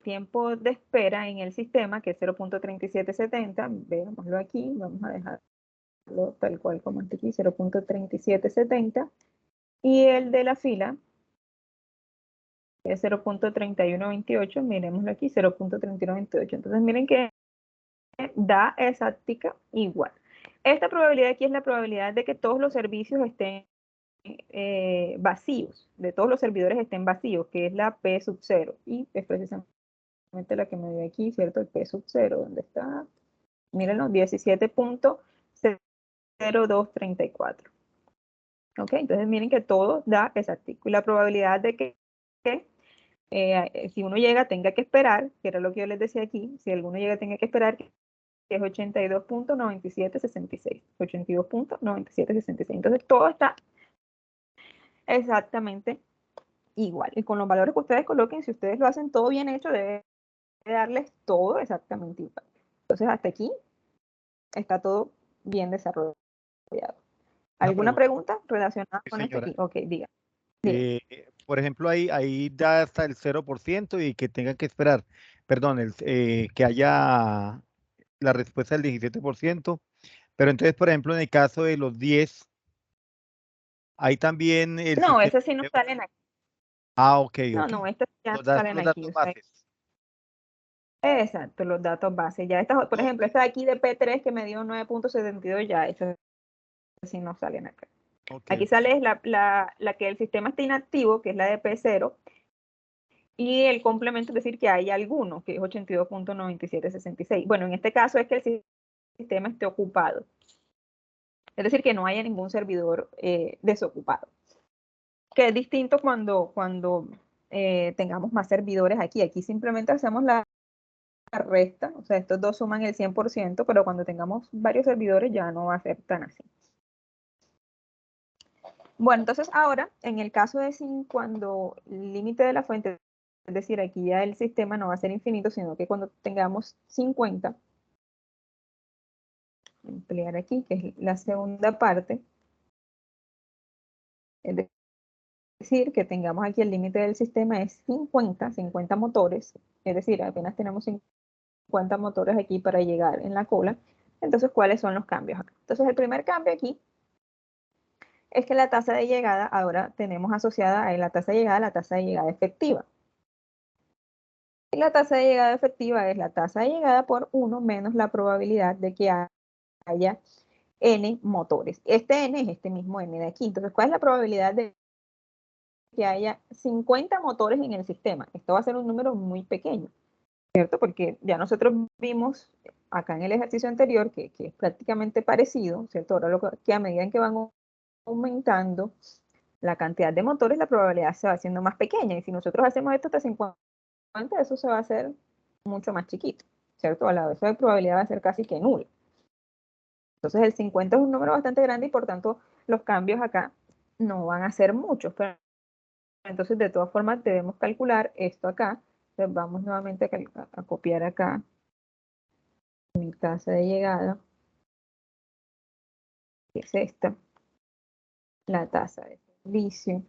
S1: tiempo de espera en el sistema, que es 0.3770, veámoslo aquí, vamos a dejarlo tal cual como está aquí, 0.3770, Y el de la fila es 0.3128, miremoslo aquí, 0.3128. Entonces miren que da exactica igual. Esta probabilidad aquí es la probabilidad de que todos los servicios estén vacíos, de todos los servidores estén vacíos, que es la P sub 0. Y es precisamente la que me dio aquí, ¿cierto? El P sub 0, ¿dónde está? Mírenlo, 17.0234. ¿Ok? Entonces miren que todo da exactico. Y la probabilidad de que si uno llega tenga que esperar, que era lo que yo les decía aquí, si alguno llega tenga que esperar, que es 82.9766. 82.9766. Entonces todo está exactamente igual. Y con los valores que ustedes coloquen, si ustedes lo hacen todo bien hecho, debe darles todo exactamente igual. Entonces hasta aquí está todo bien desarrollado. ¿Alguna pregunta relacionada
S5: Sí,
S1: con esto
S5: señora.
S1: aquí? Ok, diga.
S5: Por ejemplo, ahí da hasta el 0% y que tengan que esperar, perdón, que haya la respuesta del 17%. Pero entonces, por ejemplo, en el caso de los 10, ahí también el
S1: No,
S5: sistema.
S1: esas sí no salen aquí.
S5: Ok,
S1: No,
S5: ok.
S1: no, estas ya
S5: Los
S1: no salen
S5: los
S1: aquí.
S5: datos
S1: O sea,
S5: bases.
S1: exacto, los datos base. Ya estas, por ejemplo, esta de aquí de P3 que me dio 9.72, ya estas sí no salen acá.
S5: Ok,
S1: Aquí
S5: ok.
S1: sale la que el sistema está inactivo, que es la de P0, y el complemento es decir que hay alguno, que es 82.9766. Bueno, en este caso es que el sistema esté ocupado. Es decir, que no haya ningún servidor desocupado. Que es distinto cuando tengamos más servidores aquí. Aquí simplemente hacemos la resta, o sea, estos dos suman el 100%, pero cuando tengamos varios servidores ya no va a ser tan así. Bueno, entonces ahora, en el caso de sin, cuando el límite de la fuente, es decir, aquí ya el sistema no va a ser infinito, sino que cuando tengamos 50, ampliar aquí, que es la segunda parte, es decir, que tengamos aquí el límite del sistema es 50 motores, es decir, apenas tenemos 50 motores aquí para llegar en la cola. Entonces, ¿cuáles son los cambios acá? Entonces, el primer cambio aquí es que la tasa de llegada, ahora tenemos asociada a la tasa de llegada efectiva. Y la tasa de llegada efectiva es la tasa de llegada por 1 menos la probabilidad de que haya n motores. Este n es este mismo n de aquí. Entonces, ¿cuál es la probabilidad de que haya 50 motores en el sistema? Esto va a ser un número muy pequeño, ¿cierto? Porque ya nosotros vimos acá en el ejercicio anterior que es prácticamente parecido, ¿cierto? Ahora que a medida en que van aumentando la cantidad de motores, la probabilidad se va haciendo más pequeña. Y si nosotros hacemos esto hasta 50, eso se va a hacer mucho más chiquito, ¿cierto? A la vez la probabilidad va a ser casi que nula. Entonces el 50 es un número bastante grande y por tanto los cambios acá no van a ser muchos. Pero entonces de todas formas debemos calcular esto acá. Entonces vamos nuevamente a copiar acá mi tasa de llegada, que es esta, la tasa de servicio.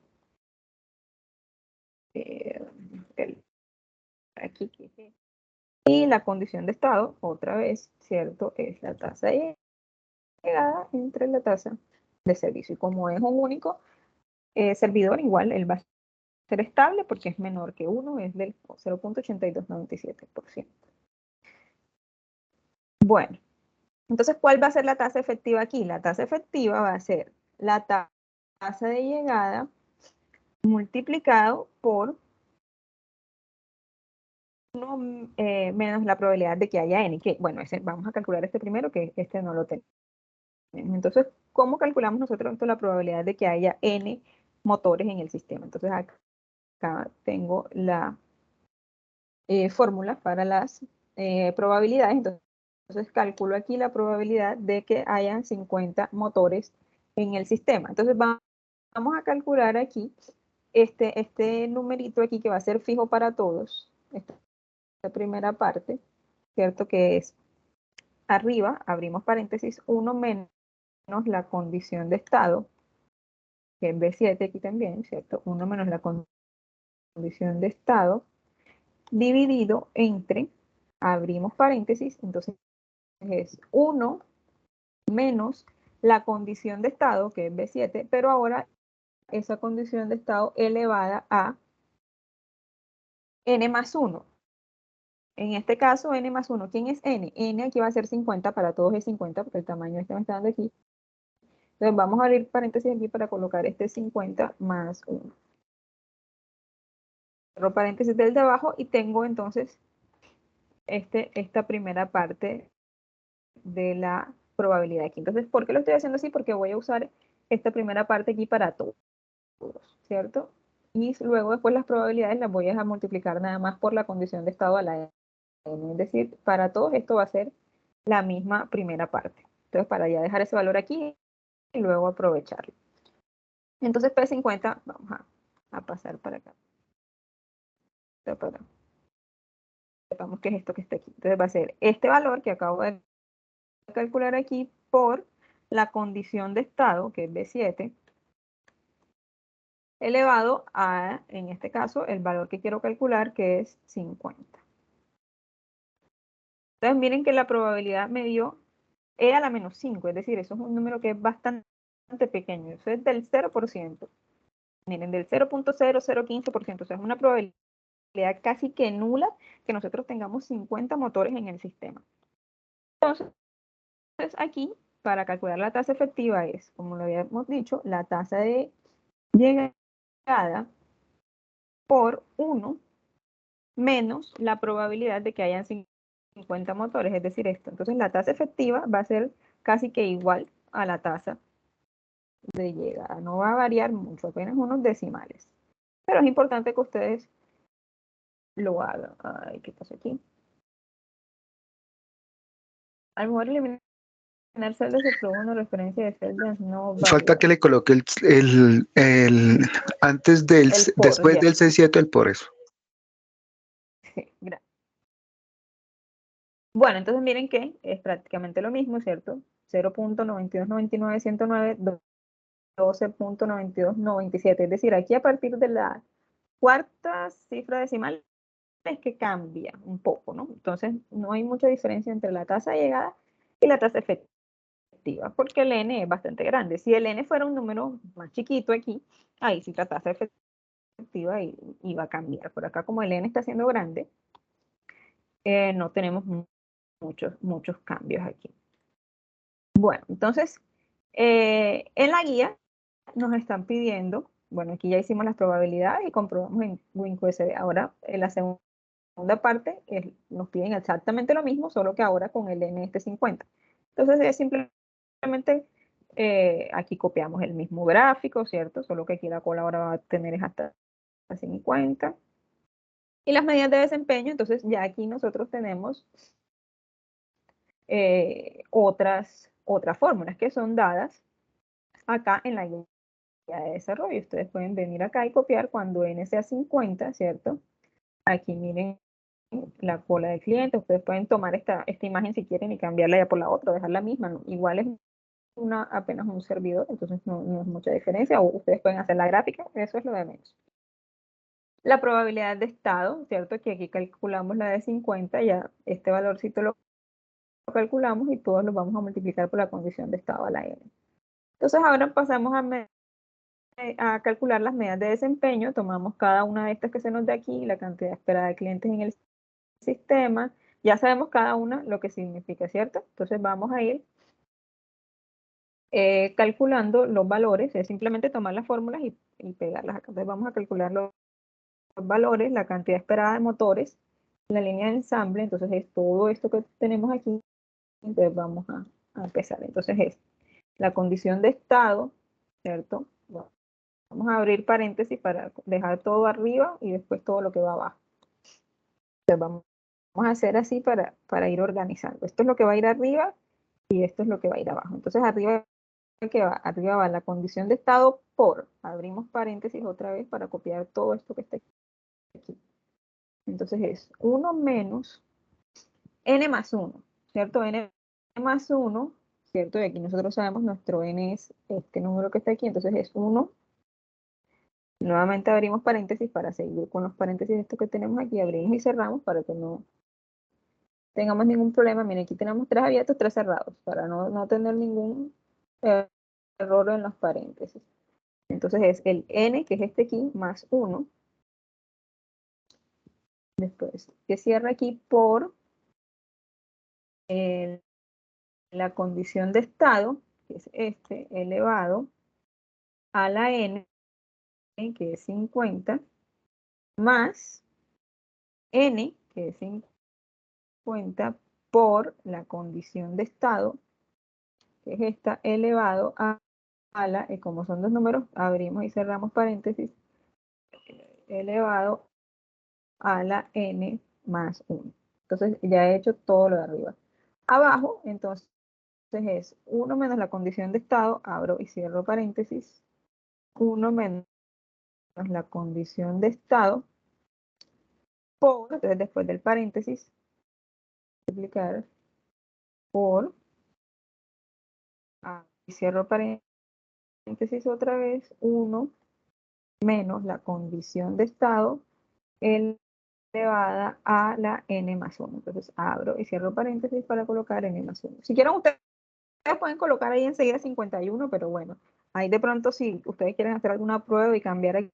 S1: Aquí, y la condición de estado, otra vez, ¿cierto? Es la tasa de llegada entre la tasa de servicio. Y como es un único servidor, igual él va a ser estable porque es menor que 1, es del 0.8297%. Bueno, entonces, ¿cuál va a ser la tasa efectiva aquí? La tasa efectiva va a ser la tasa de llegada multiplicado por 1 menos la probabilidad de que haya n, que bueno, vamos a calcular este primero, que este no lo tenemos. Entonces, ¿cómo calculamos nosotros la probabilidad de que haya n motores en el sistema? Entonces, acá tengo la fórmula para las probabilidades. Entonces, calculo aquí la probabilidad de que hayan 50 motores en el sistema. Entonces, vamos a calcular aquí este numerito aquí que va a ser fijo para todos. Esta primera parte, ¿cierto? Que es arriba, abrimos paréntesis, 1 menos la condición de estado, que es B7 aquí también, ¿cierto? 1 menos la condición de estado, dividido entre, abrimos paréntesis, entonces es 1 menos la condición de estado, que es B7, pero ahora esa condición de estado elevada a n más 1. En este caso, n más 1. ¿Quién es n? N aquí va a ser 50, para todos es 50, porque el tamaño este me está dando aquí. Entonces vamos a abrir paréntesis aquí para colocar este 50 más 1. Cierro paréntesis del de abajo y tengo entonces esta primera parte de la probabilidad aquí. Entonces, ¿por qué lo estoy haciendo así? Porque voy a usar esta primera parte aquí para todos, ¿cierto? Y luego después las probabilidades las voy a multiplicar nada más por la condición de estado a la n. Es decir, para todos esto va a ser la misma primera parte. Entonces, para ya dejar ese valor aquí y luego aprovecharlo. Entonces, P50, vamos a pasar para acá. Sepamos qué es esto que está aquí. Entonces va a ser este valor que acabo de calcular aquí por la condición de estado, que es B7, elevado a, en este caso, el valor que quiero calcular, que es 50. Entonces miren que la probabilidad me dio E a la menos 5, es decir, eso es un número que es bastante pequeño, eso es del 0%. Miren, del 0.0015%, o sea, es una probabilidad casi que nula que nosotros tengamos 50 motores en el sistema. Entonces, aquí, para calcular la tasa efectiva es, como lo habíamos dicho, la tasa de llegada por 1 menos la probabilidad de que hayan 50 motores, es decir, esto. Entonces, la tasa efectiva va a ser casi que igual a la tasa de llegada. No va a variar mucho, apenas unos decimales. Pero es importante que ustedes lo hagan. Ay, ¿qué pasa aquí? A lo mejor eliminar celdas de prueba una referencia de celdas no
S4: Falta que
S1: válida.
S4: le coloque antes del,
S1: El por,
S4: después
S1: ya.
S4: del C7, el por eso.
S1: Sí, gracias. Bueno, entonces miren que es prácticamente lo mismo, ¿cierto? 0.9299109, 12.9297. Es decir, aquí a partir de la cuarta cifra decimal es que cambia un poco, ¿no? Entonces, no hay mucha diferencia entre la tasa de llegada y la tasa efectiva, porque el n es bastante grande. Si el n fuera un número más chiquito aquí, ahí sí la tasa efectiva iba a cambiar. Por acá, como el n está siendo grande, no tenemos muchos cambios aquí. Bueno, entonces, en la guía nos están pidiendo, bueno, aquí ya hicimos las probabilidades y comprobamos en WinQSD. Ahora, en la segunda parte, nos piden exactamente lo mismo, solo que ahora con el NST50. Entonces, es simplemente, aquí copiamos el mismo gráfico, ¿cierto? Solo que aquí la cola ahora va a tener es hasta 50. Y las medidas de desempeño, entonces ya aquí nosotros tenemos otras fórmulas que son dadas acá en la guía de desarrollo. Ustedes pueden venir acá y copiar cuando n sea 50, ¿cierto? Aquí miren la cola del cliente. Ustedes pueden tomar esta imagen si quieren y cambiarla ya por la otra, dejar la misma, ¿no? Igual es apenas un servidor, entonces no es mucha diferencia. O ustedes pueden hacer la gráfica, eso es lo de menos. La probabilidad de estado, ¿cierto? Que aquí calculamos la de 50, ya este valorcito lo calculamos y todos lo vamos a multiplicar por la condición de estado a la n. Entonces ahora pasamos a calcular las medidas de desempeño. Tomamos cada una de estas que se nos da aquí, la cantidad esperada de clientes en el sistema. Ya sabemos cada una lo que significa, ¿cierto? Entonces vamos a ir calculando los valores. Es simplemente tomar las fórmulas y pegarlas acá. Entonces vamos a calcular los valores, la cantidad esperada de motores, la línea de ensamble. Entonces es todo esto que tenemos aquí. Entonces vamos a empezar. Entonces es la condición de estado, ¿cierto? Bueno, vamos a abrir paréntesis para dejar todo arriba y después todo lo que va abajo. Entonces vamos a hacer así para ir organizando. Esto es lo que va a ir arriba y esto es lo que va a ir abajo. Entonces arriba, ¿qué va? Arriba va la condición de estado por, abrimos paréntesis otra vez para copiar todo esto que está aquí. Entonces es 1 menos n más 1, ¿cierto? N más 1, ¿cierto? Y aquí nosotros sabemos nuestro n es este número que está aquí, entonces es 1. Nuevamente abrimos paréntesis para seguir con los paréntesis estos que tenemos aquí, abrimos y cerramos para que no tengamos ningún problema. Miren, aquí tenemos 3 abiertos, 3 cerrados, para no tener ningún error en los paréntesis. Entonces es el n, que es este aquí, más 1. Después, que cierra aquí por la condición de estado, que es este, elevado a la n, que es 50, más n, que es 50, por la condición de estado, que es esta, elevado a la, y como son dos números, abrimos y cerramos paréntesis, elevado a la n más 1. Entonces ya he hecho todo lo de arriba. Abajo, entonces, es 1 menos la condición de estado, abro y cierro paréntesis, 1 menos la condición de estado, por, entonces después del paréntesis, multiplicar por, y cierro paréntesis otra vez, 1 menos la condición de estado elevada a la n más 1. Entonces abro y cierro paréntesis para colocar n más 1. Si quieren ustedes pueden colocar ahí enseguida 51, pero bueno, ahí de pronto si ustedes quieren hacer alguna prueba y cambiar aquí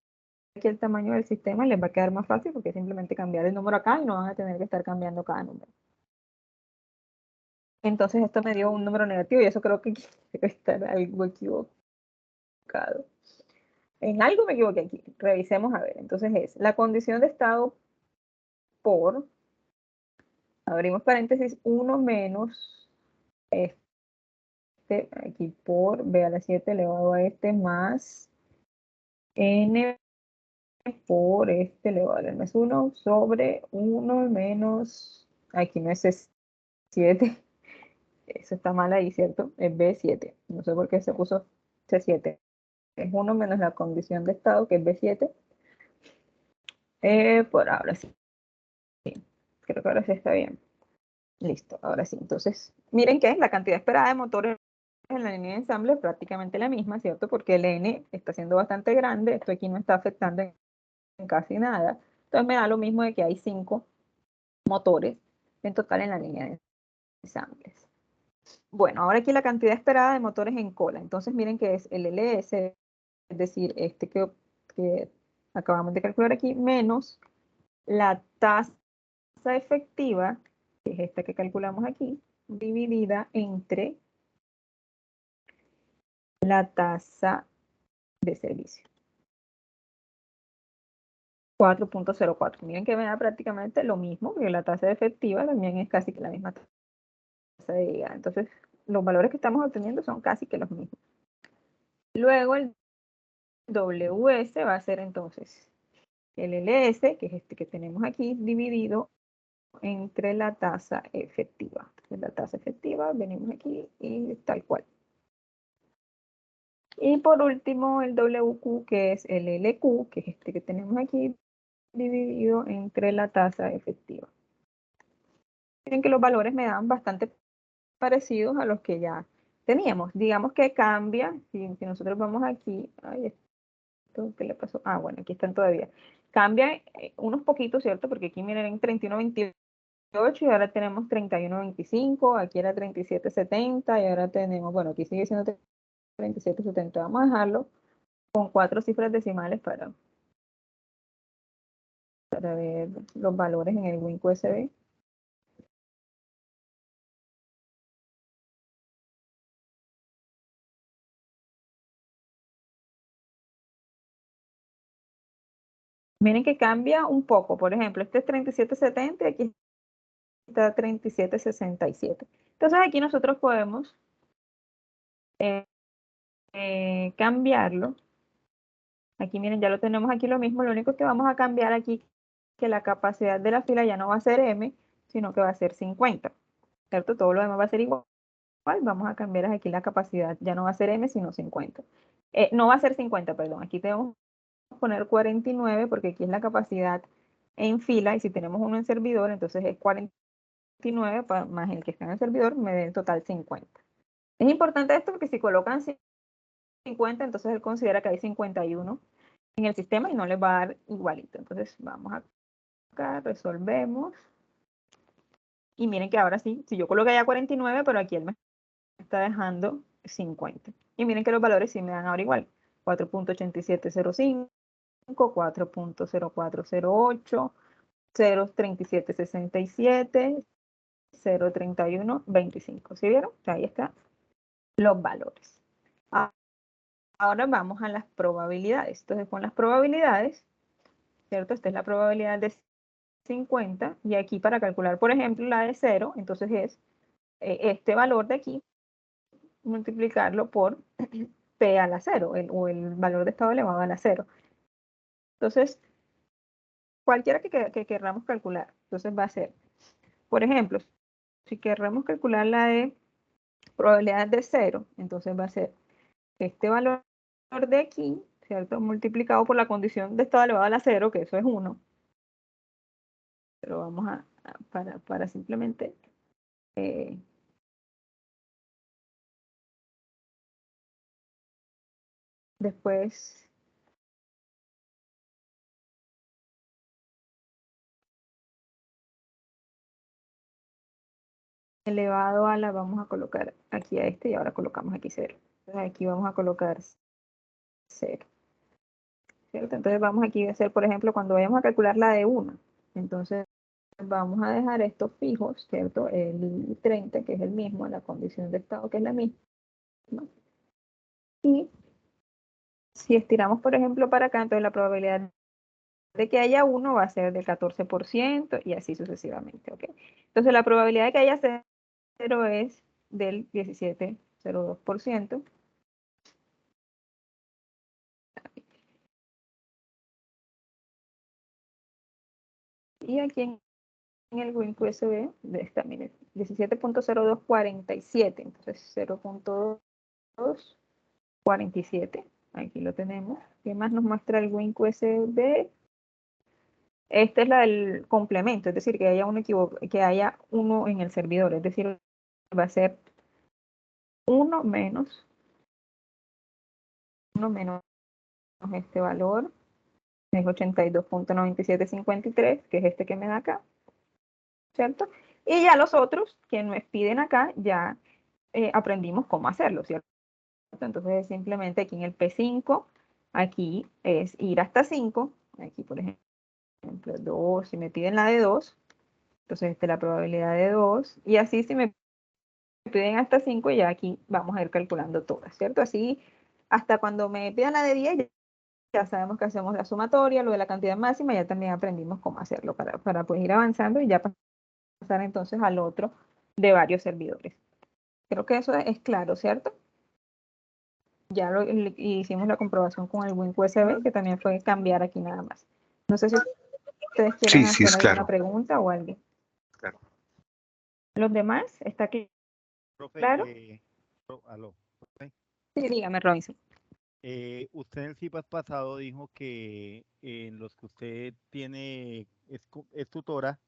S1: el tamaño del sistema, les va a quedar más fácil porque es simplemente cambiar el número acá y no van a tener que estar cambiando cada número. Entonces esto me dio un número negativo y eso creo que debe estar algo equivocado. En algo me equivoqué aquí. Revisemos a ver. Entonces es la condición de estado por, abrimos paréntesis, 1 menos este, aquí por, b a la 7 elevado a este, más n por este elevado al más 1 sobre 1 menos, aquí no es 7, eso está mal ahí, ¿cierto? Es B7, no sé por qué se puso C7. Es 1 menos la condición de estado, que es B7. Por ahora sí. Creo que ahora sí está bien. Listo, ahora sí. Entonces, miren que la cantidad esperada de motores en la línea de ensamble es prácticamente la misma, ¿cierto? Porque el N está siendo bastante grande, esto aquí no está afectando en casi nada. Entonces me da lo mismo de que hay 5 motores en total en la línea de ensambles. Bueno, ahora aquí la cantidad esperada de motores en cola. Entonces miren que es el LS, es decir, este que acabamos de calcular aquí, menos la tasa efectiva, que es esta que calculamos aquí, dividida entre la tasa de servicio. 4.04. Miren que me da prácticamente lo mismo, porque la tasa efectiva también es casi que la misma tasa de llegada. Entonces, los valores que estamos obteniendo son casi que los mismos. Luego el WS va a ser entonces el LS, que es este que tenemos aquí, dividido entre la tasa efectiva. Entonces, la tasa efectiva, venimos aquí y tal cual. Y por último, el WQ, que es el LQ, que es este que tenemos aquí, dividido entre la tasa efectiva. Miren que los valores me dan bastante parecidos a los que ya teníamos. Digamos que cambia, si nosotros vamos aquí, ay, esto, ¿qué le pasó? Ah, bueno, aquí están todavía. Cambia unos poquitos, ¿cierto? Porque aquí miren en 31.28 y ahora tenemos 31.25, aquí era 37.70 y ahora tenemos, bueno, aquí sigue siendo 37.70. Vamos a dejarlo con 4 cifras decimales para ver los valores en el Wink USB. Miren que cambia un poco. Por ejemplo, este es 37.70 y aquí está 37.67. Entonces aquí nosotros podemos cambiarlo. Aquí miren, ya lo tenemos aquí lo mismo. Lo único que vamos a cambiar aquí que la capacidad de la fila ya no va a ser M, sino que va a ser 50. ¿Cierto? Todo lo demás va a ser igual. Vamos a cambiar aquí la capacidad. Ya no va a ser M, sino 50. No va a ser 50, perdón. Aquí tenemos que poner 49 porque aquí es la capacidad en fila y si tenemos uno en servidor, entonces es 49 más el que está en el servidor, me da en total 50. Es importante esto porque si colocan 50, entonces él considera que hay 51 en el sistema y no les va a dar igualito. Entonces vamos acá, resolvemos. Y miren que ahora sí, si yo coloqué ya 49, pero aquí él me está dejando 50. Y miren que los valores sí me dan ahora igual. 4.8705, 4.0408, 0.3767, 0.3125. ¿Sí vieron? Ahí están los valores. Ahora vamos a las probabilidades. Entonces, con las probabilidades, ¿cierto? Esta es la probabilidad de 50, y aquí para calcular, por ejemplo, la de 0, entonces es este valor de aquí, multiplicarlo por P a la 0, o el valor de estado elevado a la 0. Entonces, cualquiera que queramos calcular, entonces va a ser, por ejemplo, si queremos calcular la de probabilidad de 0, entonces va a ser este valor de aquí, ¿cierto? Multiplicado por la condición de estado elevado a la 0, que eso es 1. Pero vamos para simplemente después elevado a la, vamos a colocar aquí a este, y ahora colocamos aquí 0. Entonces aquí vamos a colocar 0. ¿Cierto? Entonces vamos aquí a hacer, por ejemplo, cuando vayamos a calcular la de 1. Entonces vamos a dejar estos fijos, ¿cierto? El 30, que es el mismo, la condición de estado, que es la misma. Y si estiramos, por ejemplo, para acá, entonces la probabilidad de que haya 1 va a ser del 14%, y así sucesivamente, ¿ok? Entonces la probabilidad de que haya 0 es del 17,02%. Y aquí en el Wink USB está, miren, 17.0247, entonces 0.247, aquí lo tenemos. ¿Qué más nos muestra el Wink USB? Esta es la del complemento, es decir, que haya uno en el servidor, es decir, va a ser 1 menos este valor, es 82.9753, que es este que me da acá, ¿cierto? Y ya los otros que nos piden acá, ya aprendimos cómo hacerlo, ¿cierto? Entonces simplemente aquí en el P5, aquí es ir hasta 5, aquí por ejemplo 2, si me piden la de 2, entonces esta es la probabilidad de 2, y así si me piden hasta 5, ya aquí vamos a ir calculando todas, ¿cierto? Así hasta cuando me pidan la de 10, ya sabemos que hacemos la sumatoria, lo de la cantidad máxima, ya también aprendimos cómo hacerlo para pues ir avanzando y ya pasar entonces al otro de varios servidores. Creo que eso es claro, ¿cierto? Ya hicimos la comprobación con el Wink USB, que también fue cambiar aquí nada más. No sé si ustedes quieren
S4: Sí,
S1: hacer
S4: es
S1: alguna
S4: claro.
S1: pregunta o algo.
S4: Claro.
S1: ¿Los demás? ¿Está
S5: Profe,
S1: claro?
S5: aló, profe.
S1: Sí, dígame, Robinson.
S5: Usted en el CIPAS pasado dijo que en los que usted tiene, es tutora,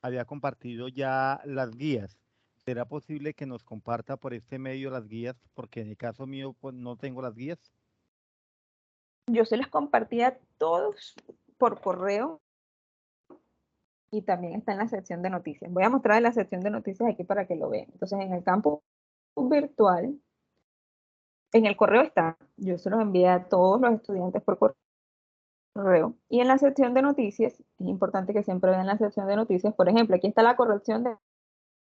S5: había compartido ya las guías. ¿Será posible que nos comparta por este medio las guías? Porque en el caso mío, pues no tengo las guías.
S1: Yo se las compartí a todos por correo, y también está en la sección de noticias. Voy a mostrar en la sección de noticias aquí para que lo vean. Entonces, en el campus virtual, en el correo está, yo se los envié a todos los estudiantes por correo. Y en la sección de noticias, es importante que siempre vean la sección de noticias. Por ejemplo, aquí está la corrección de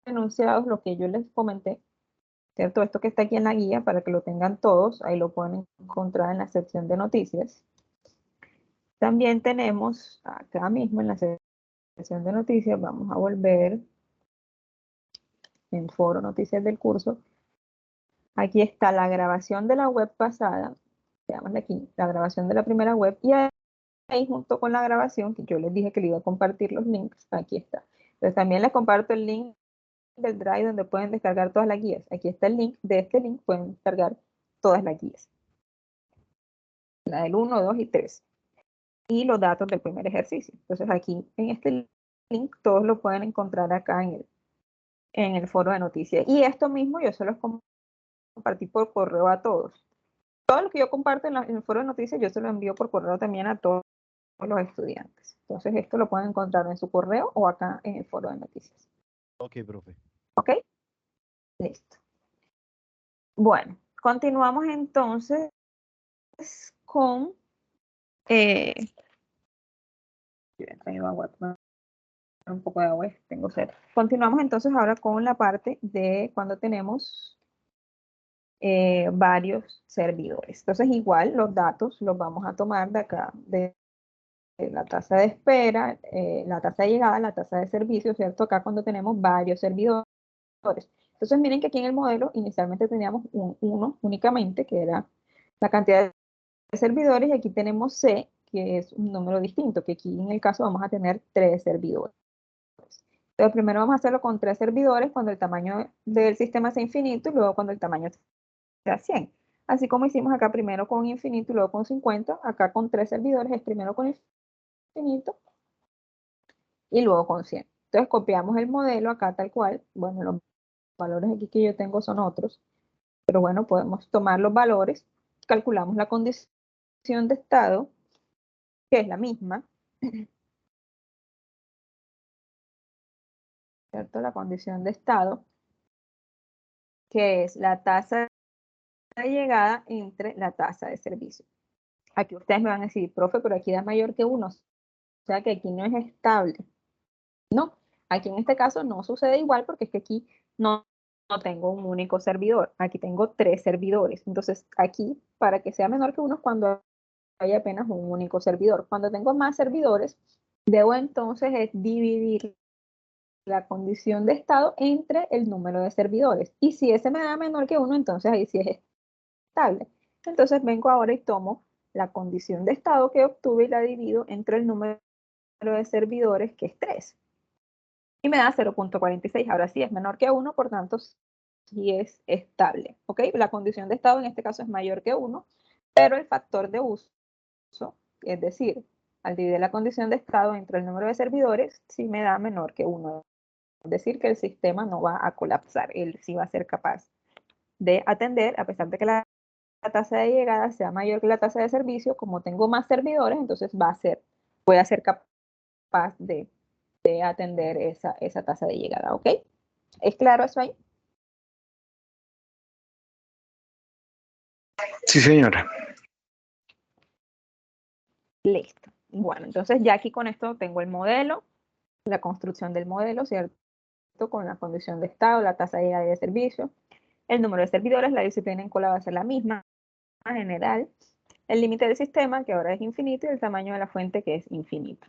S1: enunciados, lo que yo les comenté, ¿cierto? Esto que está aquí en la guía, para que lo tengan todos, ahí lo pueden encontrar en la sección de noticias. También tenemos acá mismo en la sección de noticias, vamos a volver en foro noticias del curso. Aquí está la grabación de la web pasada, veamos aquí, la grabación de la primera web, y ahí junto con la grabación, que yo les dije que le iba a compartir los links, aquí está. Entonces también les comparto el link del Drive donde pueden descargar todas las guías. Aquí está el link, de este link pueden descargar todas las guías. La del 1, 2 y 3. Y los datos del primer ejercicio. Entonces aquí en este link todos lo pueden encontrar acá en el foro de noticias. Y esto mismo yo se los compartí por correo a todos. Todo lo que yo comparto en el foro de noticias yo se lo envío por correo también a todos los estudiantes. Entonces esto lo pueden encontrar en su correo o acá en el foro de noticias.
S5: Ok, profe.
S1: ¿Ok? Listo. Bueno, continuamos entonces con... ahí va a tomar un poco de agua, tengo sed. Continuamos entonces ahora con la parte de cuando tenemos varios servidores. Entonces igual los datos los vamos a tomar de acá, de la tasa de espera, la tasa de llegada, la tasa de servicio, ¿cierto? Acá cuando tenemos varios servidores. Entonces miren que aquí en el modelo inicialmente teníamos uno únicamente, que era la cantidad de servidores, y aquí tenemos C, que es un número distinto, que aquí en el caso vamos a tener 3 servidores. Entonces primero vamos a hacerlo con 3 servidores cuando el tamaño del sistema sea infinito y luego cuando el tamaño sea 100. Así como hicimos acá primero con infinito y luego con 50, acá con 3 servidores es primero con infinito y luego con 100. Entonces copiamos el modelo acá tal cual. Bueno, los valores aquí que yo tengo son otros, pero bueno, podemos tomar los valores, calculamos la condición de estado, que es la misma, ¿cierto? La condición de estado, que es la tasa de llegada entre la tasa de servicio. Aquí ustedes me van a decir, profe, pero aquí da mayor que 1, o sea que aquí no es estable. No, aquí en este caso no sucede igual porque es que aquí no tengo un único servidor, aquí tengo 3 servidores. Entonces aquí, para que sea menor que 1 es cuando hay apenas un único servidor. Cuando tengo más servidores, debo entonces dividir la condición de estado entre el número de servidores. Y si ese me da menor que 1, entonces ahí sí es estable. Entonces vengo ahora y tomo la condición de estado que obtuve y la divido entre el número de servidores, que es 3. Y me da 0.46. Ahora sí es menor que 1, por tanto sí es estable. ¿Ok? La condición de estado en este caso es mayor que 1, pero el factor de uso, es decir, al dividir la condición de estado entre el número de servidores, sí me da menor que 1. Es decir, que el sistema no va a colapsar, él sí va a ser capaz de atender, a pesar de que la tasa de llegada sea mayor que la tasa de servicio. Como tengo más servidores, entonces voy a ser capaz de atender esa tasa de llegada, ¿ok? ¿Es claro eso ahí?
S4: Sí, señora.
S1: Listo. Bueno, entonces ya aquí con esto tengo el modelo, la construcción del modelo, ¿cierto? Con la condición de estado, la tasa de llegada y de servicio, el número de servidores, la disciplina en cola va a ser la misma, general, el límite del sistema, que ahora es infinito, y el tamaño de la fuente, que es infinito.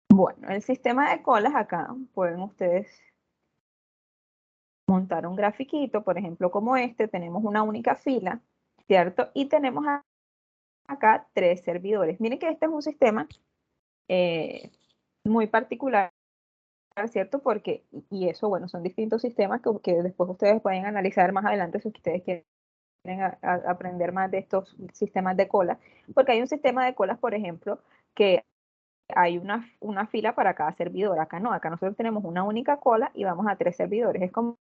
S1: Bueno, el sistema de colas acá, pueden ustedes montar un grafiquito, por ejemplo, como este, tenemos una única fila, ¿cierto? Y tenemos acá 3 servidores. Miren que este es un sistema muy particular, ¿cierto? Porque, y eso, bueno, son distintos sistemas que después ustedes pueden analizar más adelante si ustedes quieren aprender más de estos sistemas de cola, porque hay un sistema de colas, por ejemplo, que hay una fila para cada servidor. Acá no, acá nosotros tenemos una única cola y vamos a 3 servidores. Es como,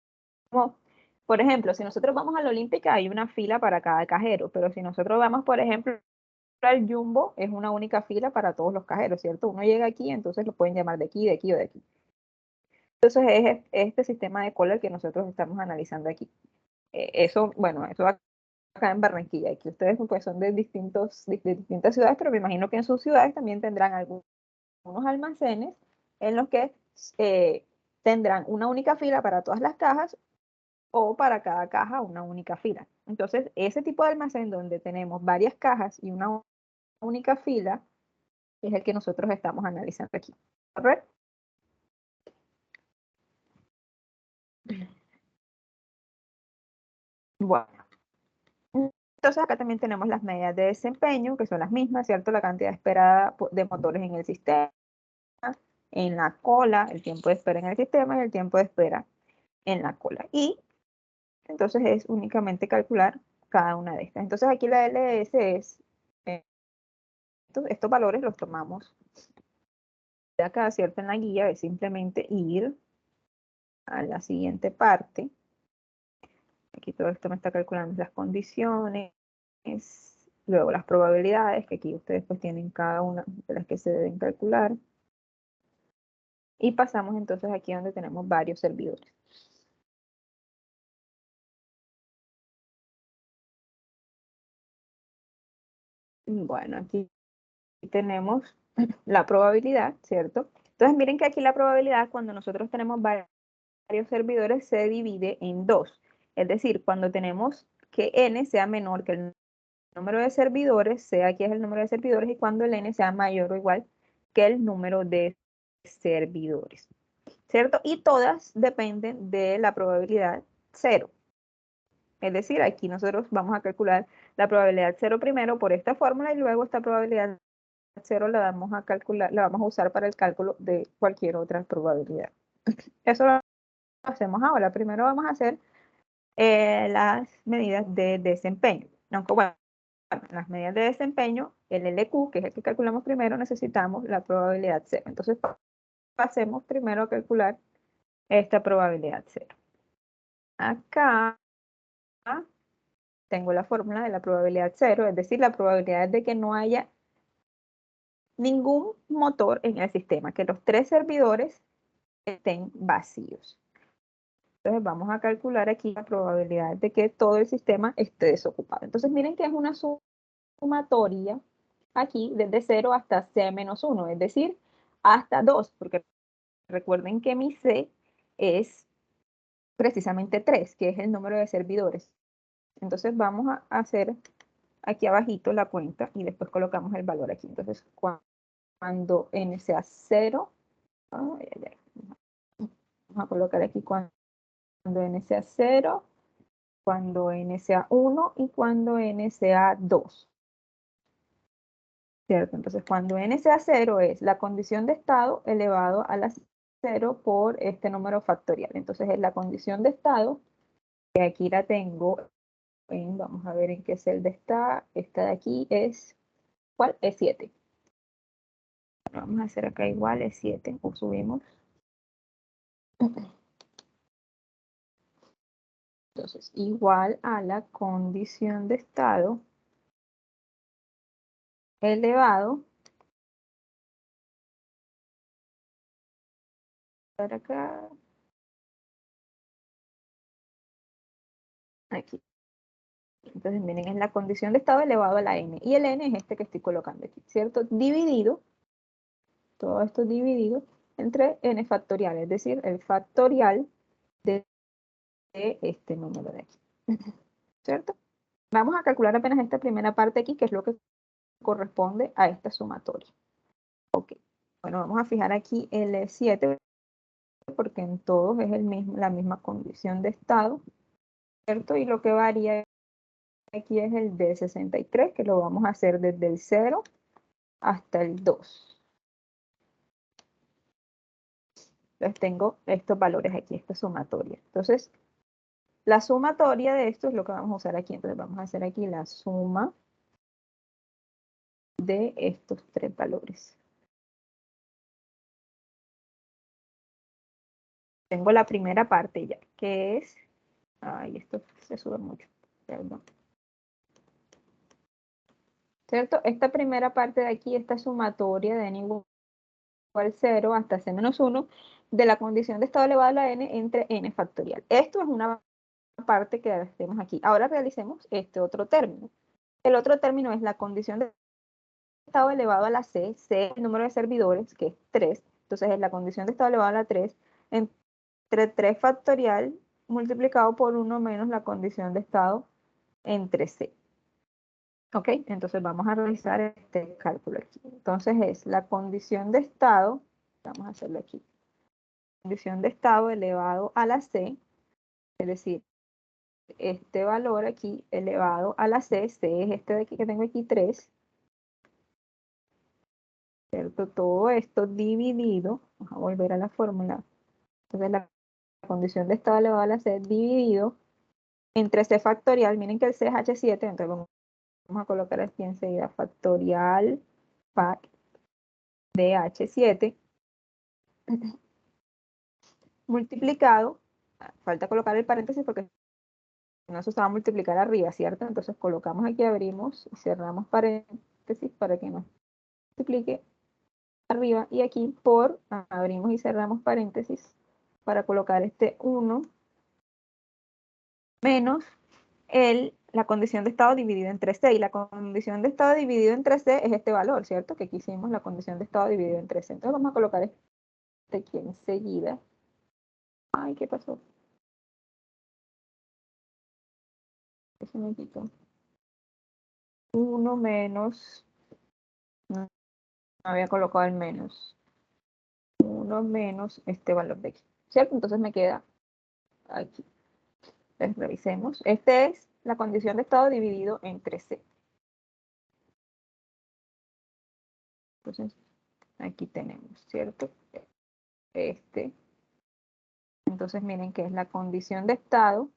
S1: por ejemplo, si nosotros vamos a la Olímpica, hay una fila para cada cajero, pero si nosotros vamos, por ejemplo, al Jumbo, es una única fila para todos los cajeros, ¿cierto? Uno llega aquí, entonces lo pueden llamar de aquí, de aquí o de aquí. Entonces es este sistema de cola el que nosotros estamos analizando aquí. Eso, bueno, eso acá en Barranquilla. Aquí ustedes pues son de distintas ciudades, pero me imagino que en sus ciudades también tendrán algunos almacenes en los que tendrán una única fila para todas las cajas o para cada caja una única fila. Entonces, ese tipo de almacén donde tenemos varias cajas y una única fila es el que nosotros estamos analizando aquí. ¿Correcto? Bueno, entonces acá también tenemos las medidas de desempeño, que son las mismas, ¿cierto? La cantidad esperada de motores en el sistema, en la cola, el tiempo de espera en el sistema y el tiempo de espera en la cola. Y entonces es únicamente calcular cada una de estas. Entonces aquí la LS es, estos valores los tomamos de acá, ¿cierto? En la guía es simplemente ir a la siguiente parte. Aquí todo esto me está calculando las condiciones, luego las probabilidades, que aquí ustedes pues tienen cada una de las que se deben calcular. Y pasamos entonces aquí donde tenemos varios servidores. Bueno, aquí tenemos la probabilidad, ¿cierto? Entonces miren que aquí la probabilidad, cuando nosotros tenemos varios servidores, se divide en dos. Es decir, cuando tenemos que n sea menor que el número de servidores, sea aquí es el número de servidores, y cuando el n sea mayor o igual que el número de servidores, ¿cierto? Y todas dependen de la probabilidad 0. Es decir, aquí nosotros vamos a calcular la probabilidad 0 primero por esta fórmula y luego esta probabilidad 0 la vamos a calcular, la vamos a usar para el cálculo de cualquier otra probabilidad. Eso lo hacemos ahora. Primero vamos a hacer las medidas de desempeño. Aunque bueno, las medidas de desempeño, el LQ, que es el que calculamos primero, necesitamos la probabilidad 0. Entonces pasemos primero a calcular esta probabilidad 0. Acá tengo la fórmula de la probabilidad 0, es decir, la probabilidad de que no haya ningún motor en el sistema, que los 3 servidores estén vacíos. Entonces vamos a calcular aquí la probabilidad de que todo el sistema esté desocupado. Entonces miren que es una sumatoria aquí desde 0 hasta C-1, es decir, hasta 2, porque recuerden que mi C es precisamente 3, que es el número de servidores. Entonces vamos a hacer aquí abajito la cuenta y después colocamos el valor aquí. Entonces cuando n sea 0, vamos a colocar aquí cuando n sea 0, cuando n sea 1 y cuando n sea 2. ¿Cierto? Entonces, cuando n sea 0 es la condición de estado elevado a la 0 por este número factorial. Entonces, es la condición de estado, que aquí la tengo vamos a ver en qué celda está. Esta de aquí es, ¿cuál? Es 7. Vamos a hacer acá igual, es 7, o subimos. Entonces, igual a la condición de estado elevado para acá, aquí. Entonces, miren, es la condición de estado elevado a la n. Y el n es este que estoy colocando aquí, ¿cierto? Dividido, todo esto dividido entre n factorial, es decir, el factorial de este número de aquí, ¿cierto? Vamos a calcular apenas esta primera parte aquí, que es lo que corresponde a esta sumatoria. Ok, bueno, vamos a fijar aquí el 7, porque en todos es la misma condición de estado, ¿cierto? Y lo que varía aquí es el de 63, que lo vamos a hacer desde el 0 hasta el 2. Entonces tengo estos valores aquí, esta sumatoria. Entonces, la sumatoria de esto es lo que vamos a usar aquí. Entonces vamos a hacer aquí la suma de estos 3 valores. Tengo la primera parte ya, que es... Ay, esto se sube mucho, perdón. ¿Cierto? Esta primera parte de aquí, esta sumatoria de n igual 0 hasta c-1 de la condición de estado elevado a la n entre n factorial. Esto es una parte que hacemos aquí. Ahora realicemos este otro término. El otro término es la condición de estado elevado a la c, c el número de servidores, que es 3. Entonces es la condición de estado elevado a la 3 entre 3 factorial multiplicado por 1 menos la condición de estado entre c. Ok, entonces vamos a realizar este cálculo aquí. Entonces es la condición de estado, vamos a hacerlo aquí, condición de estado elevado a la c, es decir, este valor aquí elevado a la c, c es este de aquí que tengo aquí 3, ¿cierto? Todo esto dividido, vamos a volver a la fórmula, entonces la condición de estado elevado a la c dividido entre c factorial, miren que el c es h7, entonces vamos a colocar aquí enseguida factorial fac de h7 multiplicado, falta colocar el paréntesis porque no se usaba multiplicar arriba, ¿cierto? Entonces colocamos aquí, abrimos y cerramos paréntesis para que nos multiplique arriba, y aquí por, abrimos y cerramos paréntesis para colocar este 1 menos el la condición de estado dividido entre C, y la condición de estado dividido entre C es este valor, ¿cierto? Que aquí hicimos la condición de estado dividido entre C. Entonces vamos a colocar este aquí enseguida. Ay, ¿qué pasó? ¿Qué se me quitó? 1 menos, no había colocado el menos. 1 menos este valor de aquí, ¿cierto? Entonces me queda aquí. Entonces revisemos. Esta es la condición de estado dividido entre C. Entonces, aquí tenemos, ¿cierto? Este. Entonces, miren que es la condición de estado.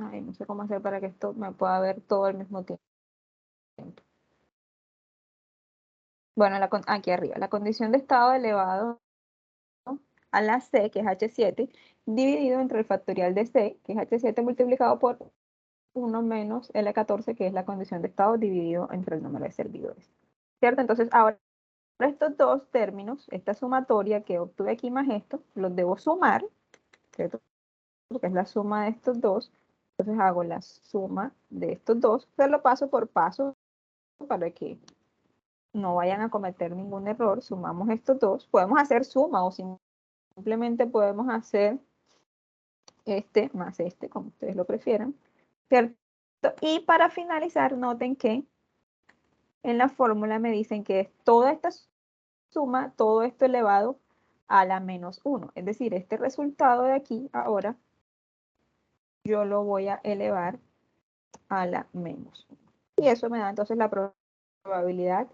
S1: Ay, no sé cómo hacer para que esto me pueda ver todo al mismo tiempo. Bueno, aquí arriba, la condición de estado elevado a la C, que es H7, dividido entre el factorial de C, que es H7 multiplicado por 1 menos L14, que es la condición de estado dividido entre el número de servidores. ¿Cierto? Entonces, ahora estos dos términos, esta sumatoria que obtuve aquí más esto, los debo sumar, ¿cierto? Porque es la suma de estos dos. Entonces hago la suma de estos dos, pero lo paso por paso para que no vayan a cometer ningún error. Sumamos estos dos. Podemos hacer suma o simplemente podemos hacer este más este, como ustedes lo prefieran, ¿cierto? Y para finalizar, noten que en la fórmula me dicen que es toda esta suma, todo esto elevado a la menos 1. Es decir, este resultado de aquí ahora yo lo voy a elevar a la menos 1. Y eso me da entonces la probabilidad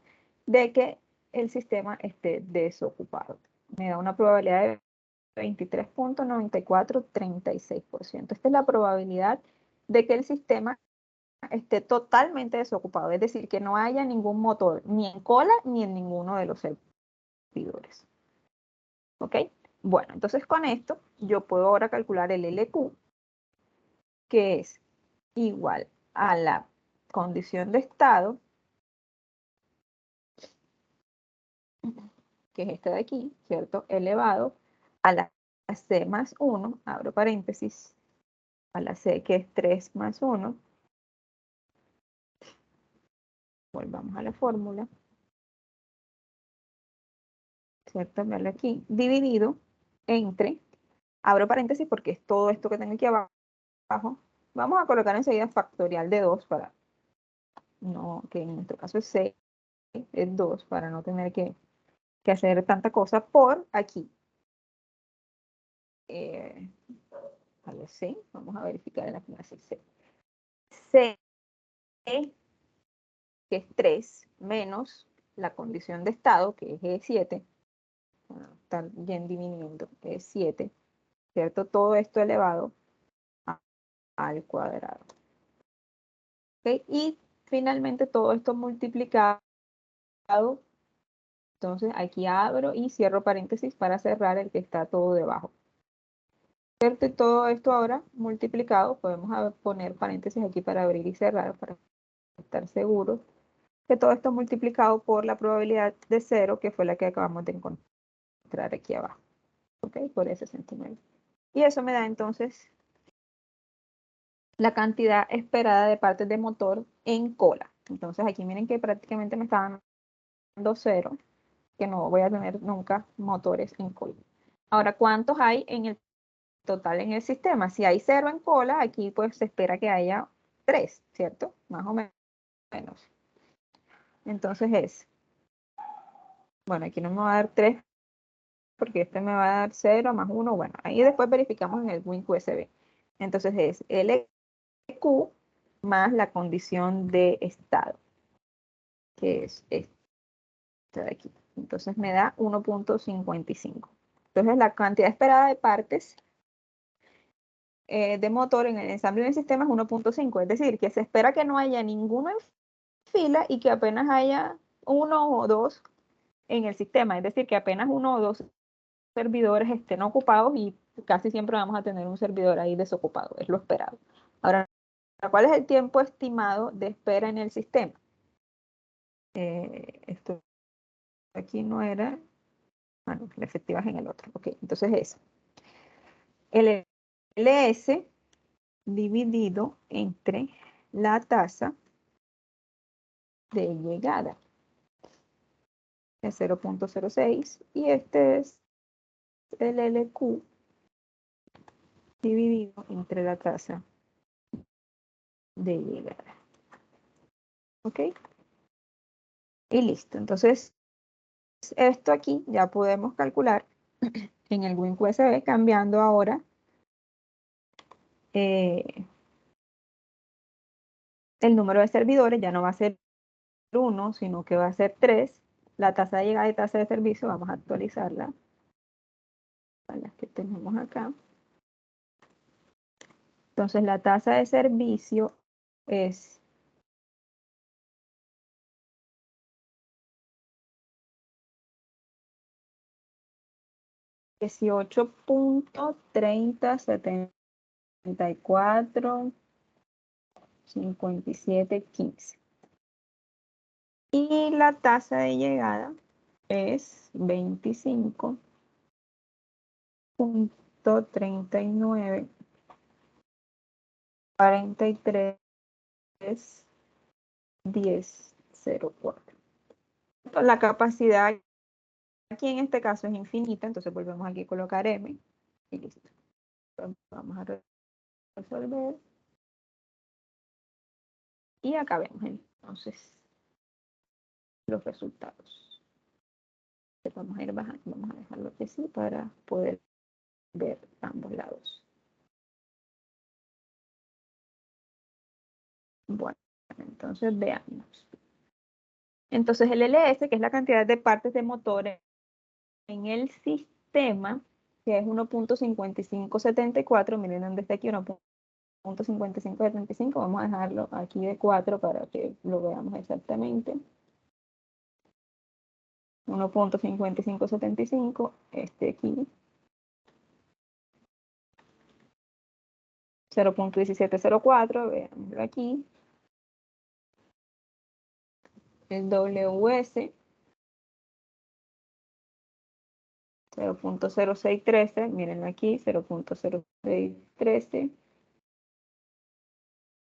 S1: de que el sistema esté desocupado. Me da una probabilidad de 23.9436%. Esta es la probabilidad de que el sistema esté totalmente desocupado, es decir, que no haya ningún motor ni en cola ni en ninguno de los servidores. ¿Ok? Bueno, entonces con esto yo puedo ahora calcular el LQ, que es igual a la condición de estado, que es esta de aquí, ¿cierto? Elevado a la C más 1, abro paréntesis, a la C que es 3 más 1. Volvamos a la fórmula, ¿cierto? Verlo aquí, dividido entre, abro paréntesis porque es todo esto que tengo aquí abajo. Vamos a colocar enseguida factorial de 2 para, no, que en nuestro caso es 6, es 2, para no tener que hacer tanta cosa por aquí. A ver, C, vamos a verificar en la clase C. C, que es 3, menos la condición de estado, que es E7, bueno, están bien dividiendo, es 7, ¿cierto? Todo esto elevado al cuadrado. ¿Okay? Y finalmente todo esto multiplicado, entonces aquí abro y cierro paréntesis para cerrar el que está todo debajo. ¿Cierto? Y todo esto ahora multiplicado, podemos poner paréntesis aquí para abrir y cerrar, para estar seguros que todo esto multiplicado por la probabilidad de 0, que fue la que acabamos de encontrar aquí abajo. ¿Ok? Por ese 69. Y eso me da entonces la cantidad esperada de partes de motor en cola. Entonces aquí miren que prácticamente me estaban dando 0, que no voy a tener nunca motores en cola. Ahora, ¿cuántos hay en el total en el sistema? Si hay 0 en cola, aquí pues se espera que haya 3, ¿cierto? Más o menos. Entonces es, bueno, aquí no me va a dar 3 porque este me va a dar 0 más 1, bueno, ahí después verificamos en el Wink USB. Entonces es LQ más la condición de estado, que es esta de aquí. Entonces me da 1.55. Entonces la cantidad esperada de partes de motor en el ensamble del sistema es 1.5, es decir, que se espera que no haya ninguno en fila y que apenas haya 1 o 2 en el sistema, es decir, que apenas 1 o 2 servidores estén ocupados y casi siempre vamos a tener un servidor ahí desocupado, es lo esperado. Ahora, ¿cuál es el tiempo estimado de espera en el sistema? Esto aquí no era, no, la efectiva es en el otro. Ok, entonces es el LS dividido entre la tasa de llegada de 0.06 y este es el LQ dividido entre la tasa de llegada. ¿Ok? Y listo. Entonces, esto aquí ya podemos calcular en el WinQSB cambiando ahora el número de servidores. Ya no va a ser 1, sino que va a ser 3. La tasa de llegada y tasa de servicio, vamos a actualizarla a las que tenemos acá. Entonces, la tasa de servicio es 18.3074.5715. Y la tasa de llegada es 25.39.43.10.04. La capacidad aquí en este caso es infinita, entonces volvemos aquí a colocar M y listo. Entonces, vamos a resolver. Y acá vemos entonces los resultados. Vamos a ir bajando, vamos a dejarlo así para poder ver ambos lados. Bueno, entonces veamos. Entonces el LS, que es la cantidad de partes de motores en el sistema, que es 1.5574, miren dónde está aquí, 1.5575, vamos a dejarlo aquí de 4 para que lo veamos exactamente. 1.5575, este aquí. 0.1704, veámoslo aquí. El WS 0.0613, mírenlo aquí, 0.0613.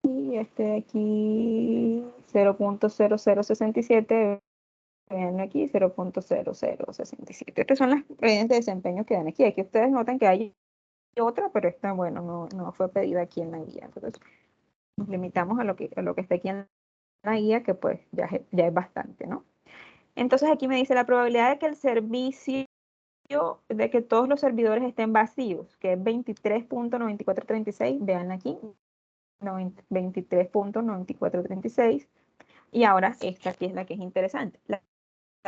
S1: Y este de aquí 0.0067, vean aquí 0.0067. Estas son las medidas de desempeño que dan aquí. Aquí ustedes notan que hay otra, pero esta, bueno, no fue pedida aquí en la guía. Entonces nos limitamos a lo que está aquí en la guía, que pues ya es bastante, ¿no? Entonces aquí me dice la probabilidad de que el servicio, de que todos los servidores estén vacíos, que es 23.9436, vean aquí, 23.9436. Y ahora esta aquí es la que es interesante. La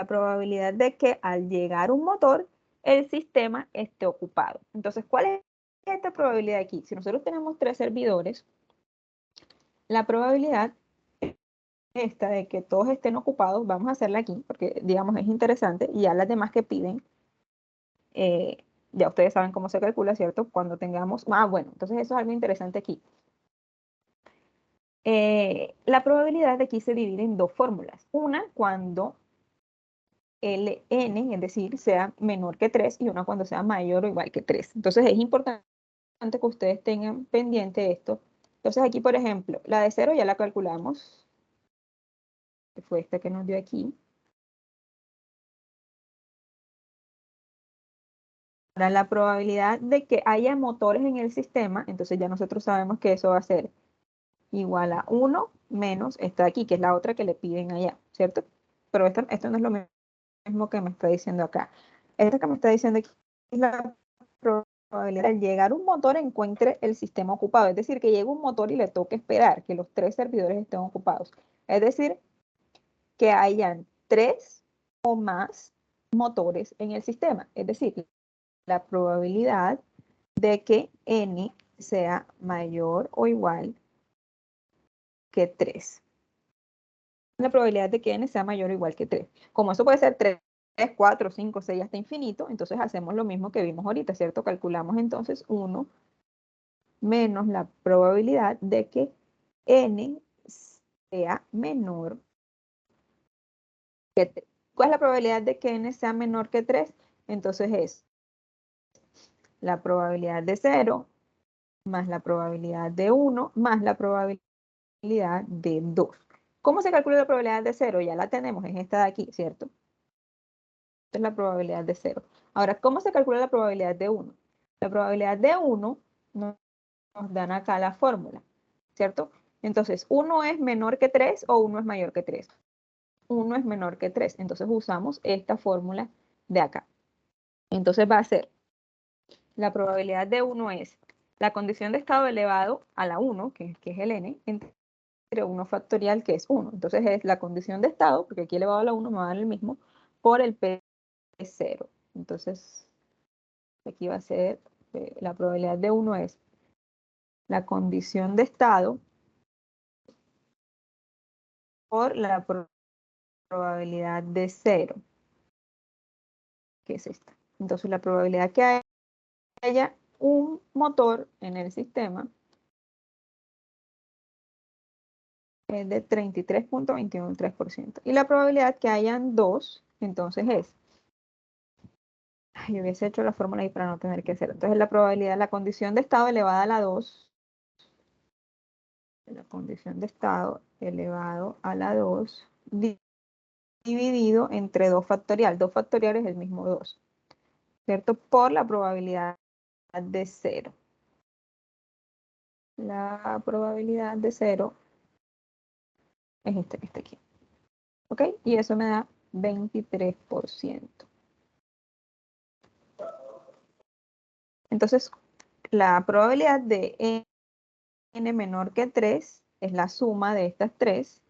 S1: probabilidad de que al llegar un motor, el sistema esté ocupado. Entonces, ¿cuál es esta probabilidad aquí? Si nosotros tenemos 3 servidores, la probabilidad esta de que todos estén ocupados, vamos a hacerla aquí, porque digamos es interesante, y ya las demás que piden, ya ustedes saben cómo se calcula, ¿cierto? Cuando tengamos, bueno, entonces eso es algo interesante aquí. La probabilidad de aquí se divide en dos fórmulas. Una cuando Ln, es decir, sea menor que 3, y una cuando sea mayor o igual que 3. Entonces es importante que ustedes tengan pendiente esto. Entonces aquí, por ejemplo, la de 0 ya la calculamos, que fue esta que nos dio aquí. Ahora, la probabilidad de que haya motores en el sistema, entonces ya nosotros sabemos que eso va a ser igual a 1 menos esta de aquí, que es la otra que le piden allá, ¿cierto? Pero esto no es lo mismo que me está diciendo acá. Esta que me está diciendo aquí es la probabilidad de llegar un motor encuentre el sistema ocupado. Es decir, que llegue un motor y le toque esperar que los 3 servidores estén ocupados. Es decir, que hayan 3 o más motores en el sistema. Es decir, la probabilidad de que n sea mayor o igual que 3. La probabilidad de que n sea mayor o igual que 3. Como eso puede ser 3, 4, 5, 6 hasta infinito, entonces hacemos lo mismo que vimos ahorita, ¿cierto? Calculamos entonces 1 menos la probabilidad de que n sea menor que 3. ¿Cuál es la probabilidad de que n sea menor que 3? Entonces es la probabilidad de 0 más la probabilidad de 1 más la probabilidad de 2. ¿Cómo se calcula la probabilidad de 0? Ya la tenemos, es esta de aquí, ¿cierto? Esta es la probabilidad de 0. Ahora, ¿cómo se calcula la probabilidad de 1? La probabilidad de 1 nos dan acá la fórmula, ¿cierto? Entonces, 1 es menor que 3 o 1 es mayor que 3. 1 es menor que 3. Entonces usamos esta fórmula de acá. Entonces va a ser, la probabilidad de 1 es la condición de estado elevado a la 1, que es el n, entre 1 factorial, que es 1. Entonces es la condición de estado, porque aquí elevado a la 1 me va a dar el mismo, por el P0. Entonces, aquí va a ser, la probabilidad de 1 es la condición de estado por la probabilidad de 0, que es esta. Entonces la probabilidad que haya un motor en el sistema es de 33.213%. Y la probabilidad que hayan 2, entonces es, yo hubiese hecho la fórmula ahí para no tener que hacer. Entonces la probabilidad, la condición de estado elevada a la 2, la condición de estado elevado a la 2, dividido entre 2 factorial. 2 factorial es el mismo 2, ¿cierto? Por la probabilidad de 0. La probabilidad de 0 es este aquí. ¿Ok? Y eso me da 23%. Entonces, la probabilidad de n menor que 3 es la suma de estas 3.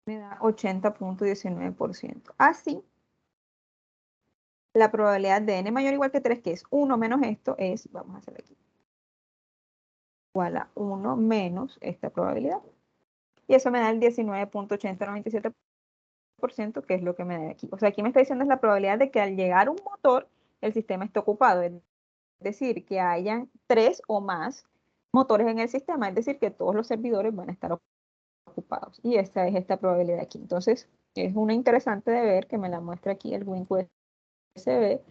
S1: Me da 80.19%. Así, la probabilidad de n mayor o igual que 3, que es 1 menos esto, es, vamos a hacer aquí, igual a 1 menos esta probabilidad. Y eso me da el 19.8097%, que es lo que me da aquí. O sea, aquí me está diciendo es la probabilidad de que al llegar un motor, el sistema esté ocupado. Es decir, que hayan 3 o más motores en el sistema. Es decir, que todos los servidores van a estar ocupados. Y esta es esta probabilidad aquí. Entonces, es una interesante de ver que me la muestra aquí el Wink USB.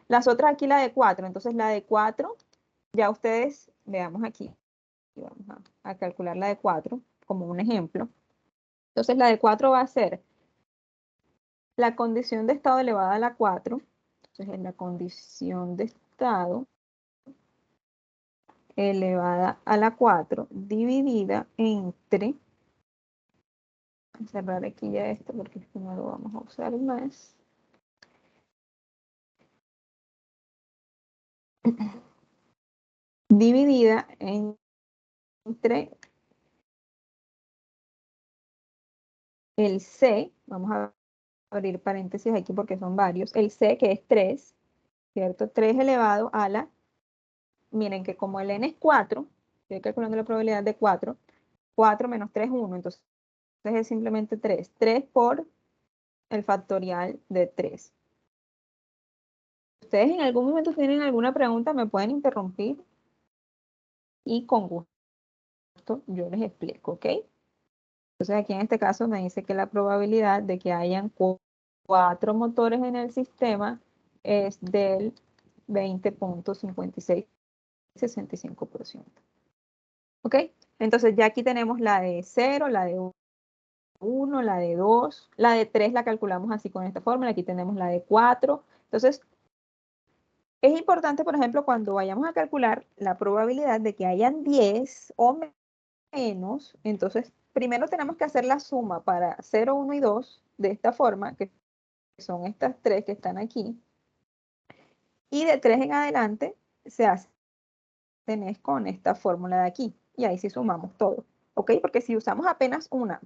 S1: Las otras aquí, la de 4. Entonces, la de 4, ya ustedes, veamos aquí. Y vamos a calcular la de 4 como un ejemplo. Entonces, la de 4 va a ser la condición de estado elevada a la 4. Entonces, es la condición de estado elevada a la 4 dividida entre, voy a cerrar aquí ya esto porque esto no lo vamos a usar más, dividida entre el C, vamos a abrir paréntesis aquí porque son varios, el C que es 3, ¿cierto? 3 elevado a la, miren que como el N es 4, estoy calculando la probabilidad de 4, 4 menos 3 es 1, entonces es simplemente 3. 3 por el factorial de 3. Ustedes en algún momento tienen alguna pregunta, me pueden interrumpir y con gusto yo les explico, ¿ok? Entonces aquí en este caso me dice que la probabilidad de que hayan 4 motores en el sistema es del 20.5665%. ¿Ok? Entonces ya aquí tenemos la de 0, la de 1, la de 2, la de 3 la calculamos así con esta fórmula, aquí tenemos la de 4. Entonces, es importante, por ejemplo, cuando vayamos a calcular la probabilidad de que hayan 10 o menos, entonces primero tenemos que hacer la suma para 0, 1 y 2 de esta forma, que son estas 3 que están aquí, y de 3 en adelante se hace con esta fórmula de aquí, y ahí sí sumamos todo, ¿ok? Porque si usamos apenas una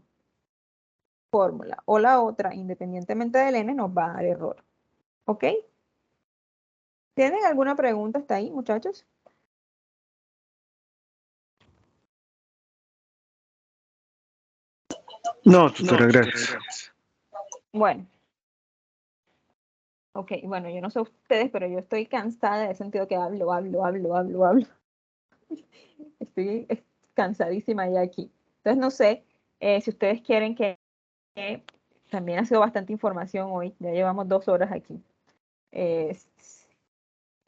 S1: fórmula o la otra, independientemente del n, nos va a dar error, ¿ok? ¿Tienen alguna pregunta hasta ahí, muchachos?
S4: No, doctora, gracias.
S1: Bueno. Ok, bueno, yo no sé ustedes, pero yo estoy cansada de sentido que hablo. Estoy cansadísima ya aquí. Entonces, no sé si ustedes quieren que también ha sido bastante información hoy. Ya llevamos 2 horas aquí.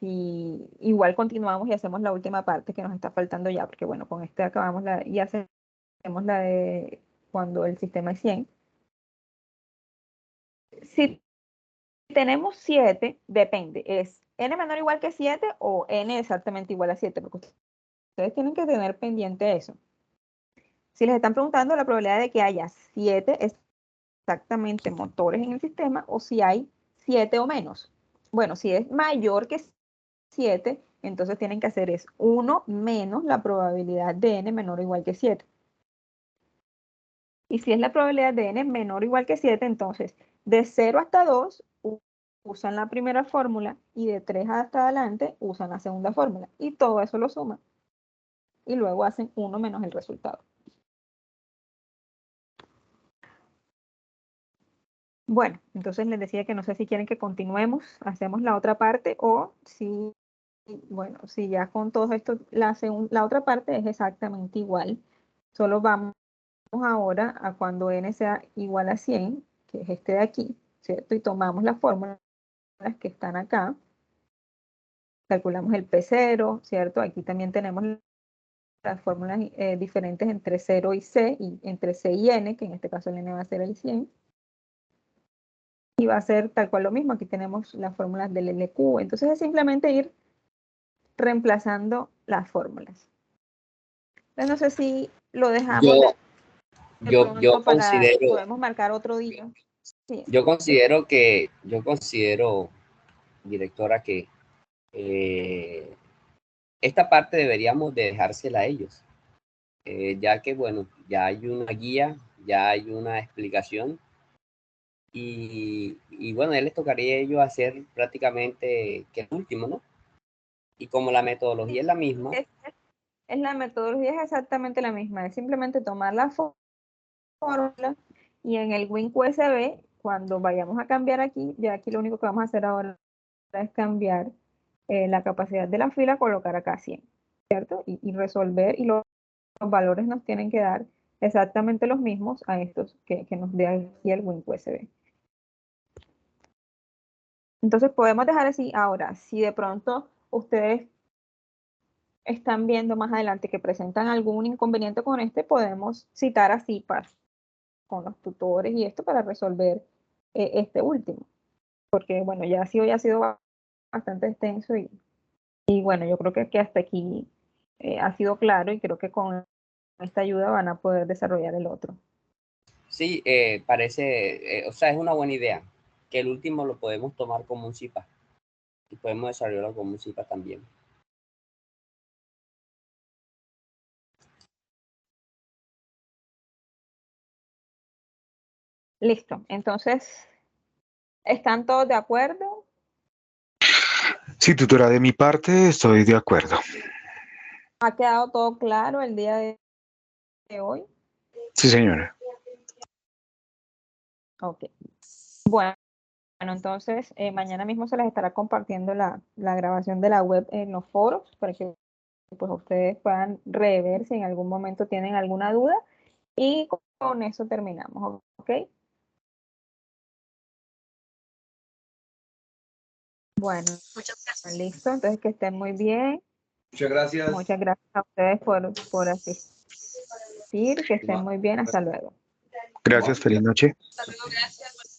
S1: Y igual continuamos y hacemos la última parte que nos está faltando ya, porque bueno, con este acabamos y hacemos la de cuando el sistema es 100. Si tenemos 7, depende, es n menor o igual que 7 o n exactamente igual a 7, porque ustedes tienen que tener pendiente eso. Si les están preguntando la probabilidad de que haya 7 exactamente motores en el sistema o si hay 7 o menos. Bueno, si es mayor que 7, entonces tienen que hacer es 1 menos la probabilidad de n menor o igual que 7. Y si es la probabilidad de n menor o igual que 7, entonces de 0 hasta 2 usan la primera fórmula y de 3 hasta adelante usan la segunda fórmula. Y todo eso lo suman. Y luego hacen 1 menos el resultado. Bueno, entonces les decía que no sé si quieren que continuemos, hacemos la otra parte o si, bueno, si ya con todo esto, la otra parte es exactamente igual. Solo vamos ahora a cuando n sea igual a 100, que es este de aquí, ¿cierto? Y tomamos las fórmulas que están acá. Calculamos el P0, ¿cierto? Aquí también tenemos las fórmulas diferentes entre 0 y C, y entre C y N, que en este caso el N va a ser el 100. Y va a ser tal cual lo mismo. Aquí tenemos las fórmulas del LQ. Entonces es simplemente ir reemplazando las fórmulas. Entonces no sé si lo dejamos de
S2: Yo
S1: pronto para,
S2: considero,
S1: podemos marcar otro día. Sí.
S2: yo considero, directora, que esta parte deberíamos de dejársela a ellos, ya que, bueno, ya hay una guía, ya hay una explicación, y bueno, a él les tocaría a ellos hacer prácticamente que el último, ¿no? Y como la metodología es la misma.
S1: Es la metodología es exactamente la misma, es simplemente tomar la fórmula y en el Win QSB, cuando vayamos a cambiar aquí, ya aquí lo único que vamos a hacer ahora es cambiar la capacidad de la fila, colocar acá 100, ¿cierto? Y resolver, y los valores nos tienen que dar exactamente los mismos a estos que nos dé aquí el Win QSB. Entonces podemos dejar así. Ahora, si de pronto ustedes están viendo más adelante que presentan algún inconveniente con este, podemos citar a CIPAS con los tutores y esto para resolver este último. Porque bueno, ya hoy ha sido bastante extenso y bueno, yo creo que hasta aquí ha sido claro y creo que con esta ayuda van a poder desarrollar el otro.
S2: Sí, parece, o sea, es una buena idea, que el último lo podemos tomar como un CIPA y podemos desarrollarlo como un CIPA también.
S1: Listo, entonces, ¿están todos de acuerdo?
S4: Sí, tutora, de mi parte estoy de acuerdo.
S1: ¿Ha quedado todo claro el día de hoy?
S4: Sí, señora.
S1: Ok. Bueno, entonces mañana mismo se les estará compartiendo la grabación de la web en los foros para que pues ustedes puedan rever si en algún momento tienen alguna duda y con eso terminamos, ¿ok? Bueno, listo, entonces que estén muy bien.
S3: Muchas gracias.
S1: Muchas gracias a ustedes por asistir, que estén muy bien, hasta luego.
S4: Gracias, feliz noche.
S2: Hasta luego, gracias.